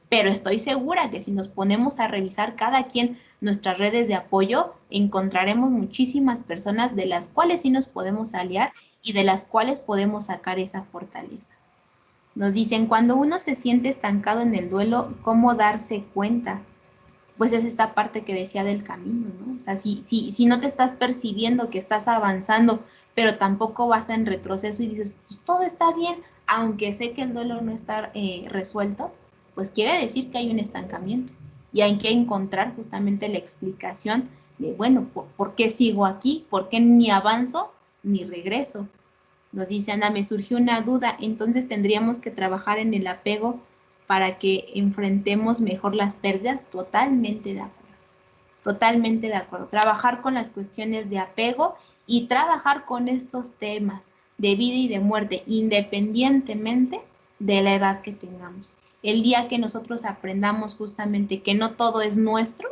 Pero estoy segura que si nos ponemos a revisar cada quien nuestras redes de apoyo, encontraremos muchísimas personas de las cuales sí nos podemos aliar y de las cuales podemos sacar esa fortaleza. Nos dicen, cuando uno se siente estancado en el duelo, ¿cómo darse cuenta? Pues es esta parte que decía del camino, ¿no? O sea, si no te estás percibiendo que estás avanzando, pero tampoco vas en retroceso y dices, pues todo está bien, aunque sé que el duelo no está resuelto, pues quiere decir que hay un estancamiento y hay que encontrar justamente la explicación de, bueno, ¿por qué sigo aquí? ¿Por qué ni avanzo ni regreso? Nos dice Ana, me surgió una duda, entonces tendríamos que trabajar en el apego para que enfrentemos mejor las pérdidas. Totalmente de acuerdo, totalmente de acuerdo. Trabajar con las cuestiones de apego y trabajar con estos temas de vida y de muerte, independientemente de la edad que tengamos. El día que nosotros aprendamos justamente que no todo es nuestro,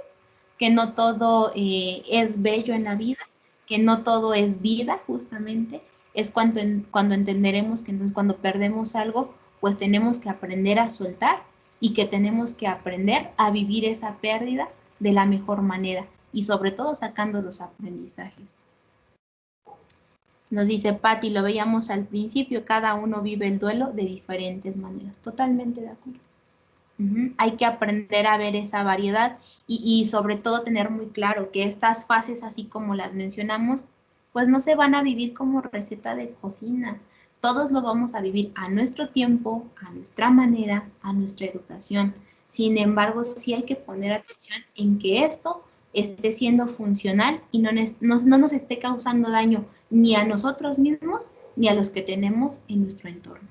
que no todo es bello en la vida, que no todo es vida justamente, es cuando entenderemos que entonces cuando perdemos algo, pues tenemos que aprender a soltar y que tenemos que aprender a vivir esa pérdida de la mejor manera y sobre todo sacando los aprendizajes. Nos dice Patti, lo veíamos al principio, cada uno vive el duelo de diferentes maneras. Totalmente de acuerdo. Hay que aprender a ver esa variedad y sobre todo tener muy claro que estas fases, así como las mencionamos, pues no se van a vivir como receta de cocina. Todos lo vamos a vivir a nuestro tiempo, a nuestra manera, a nuestra educación. Sin embargo, sí hay que poner atención en que esto esté siendo funcional y no nos esté causando daño ni a nosotros mismos ni a los que tenemos en nuestro entorno.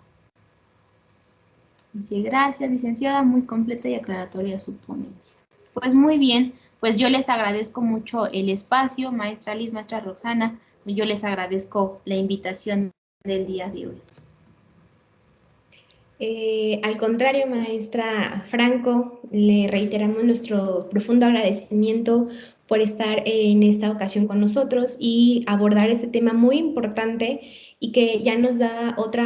Dice, gracias, licenciada, muy completa y aclaratoria su ponencia. Pues muy bien, pues yo les agradezco mucho el espacio, maestra Liz, maestra Roxana, yo les agradezco la invitación del día de hoy. Al contrario, maestra Franco, le reiteramos nuestro profundo agradecimiento por estar en esta ocasión con nosotros y abordar este tema muy importante y que ya nos da otro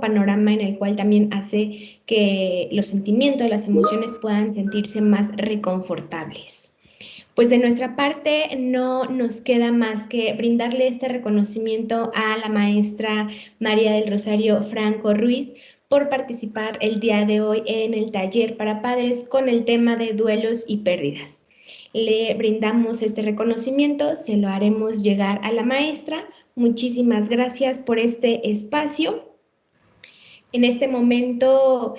panorama en el cual también hace que los sentimientos, las emociones puedan sentirse más reconfortables. Pues de nuestra parte no nos queda más que brindarle este reconocimiento a la maestra María del Rosario Franco Ruiz por participar el día de hoy en el taller para padres con el tema de duelos y pérdidas. Le brindamos este reconocimiento, se lo haremos llegar a la maestra. Muchísimas gracias por este espacio. En este momento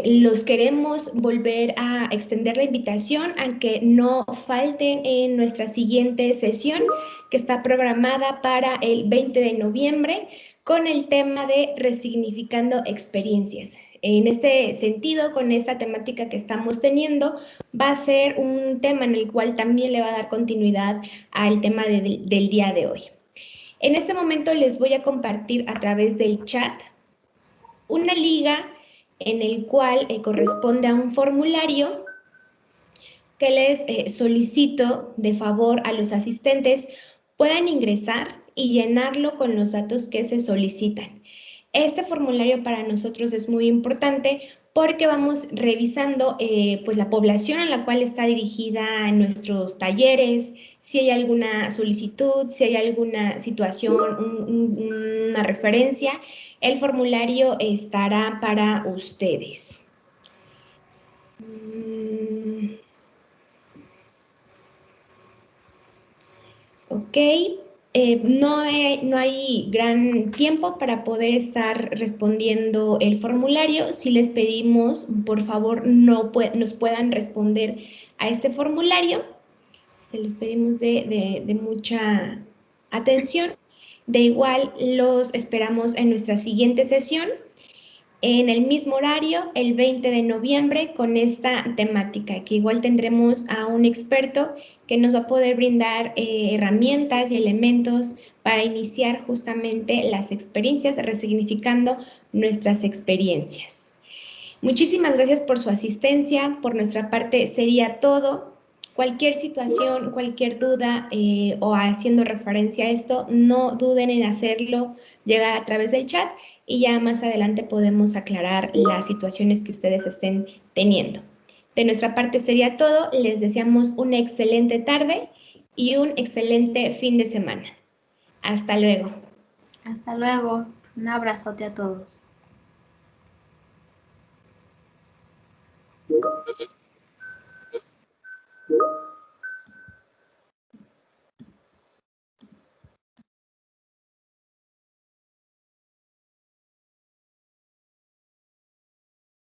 los queremos volver a extender la invitación a que no falten en nuestra siguiente sesión que está programada para el 20 de noviembre con el tema de resignificando experiencias. En este sentido, con esta temática que estamos teniendo, va a ser un tema en el cual también le va a dar continuidad al tema del día de hoy. En este momento les voy a compartir a través del chat una liga en el cual corresponde a un formulario que les solicito de favor a los asistentes puedan ingresar y llenarlo con los datos que se solicitan. Este formulario para nosotros es muy importante porque vamos revisando pues la población a la cual está dirigida nuestros talleres, si hay alguna solicitud, si hay alguna situación, una referencia, el formulario estará para ustedes. Ok, no hay gran tiempo para poder estar respondiendo el formulario. Si les pedimos, por favor, nos puedan responder a este formulario. Se los pedimos de mucha atención. De igual, los esperamos en nuestra siguiente sesión, en el mismo horario, el 20 de noviembre, con esta temática, que igual tendremos a un experto que nos va a poder brindar herramientas y elementos para iniciar justamente las experiencias, resignificando nuestras experiencias. Muchísimas gracias por su asistencia. Por nuestra parte sería todo. Cualquier situación, cualquier duda o haciendo referencia a esto, no duden en hacerlo llegar a través del chat y ya más adelante podemos aclarar las situaciones que ustedes estén teniendo. De nuestra parte sería todo. Les deseamos una excelente tarde y un excelente fin de semana. Hasta luego. Hasta luego. Un abrazote a todos.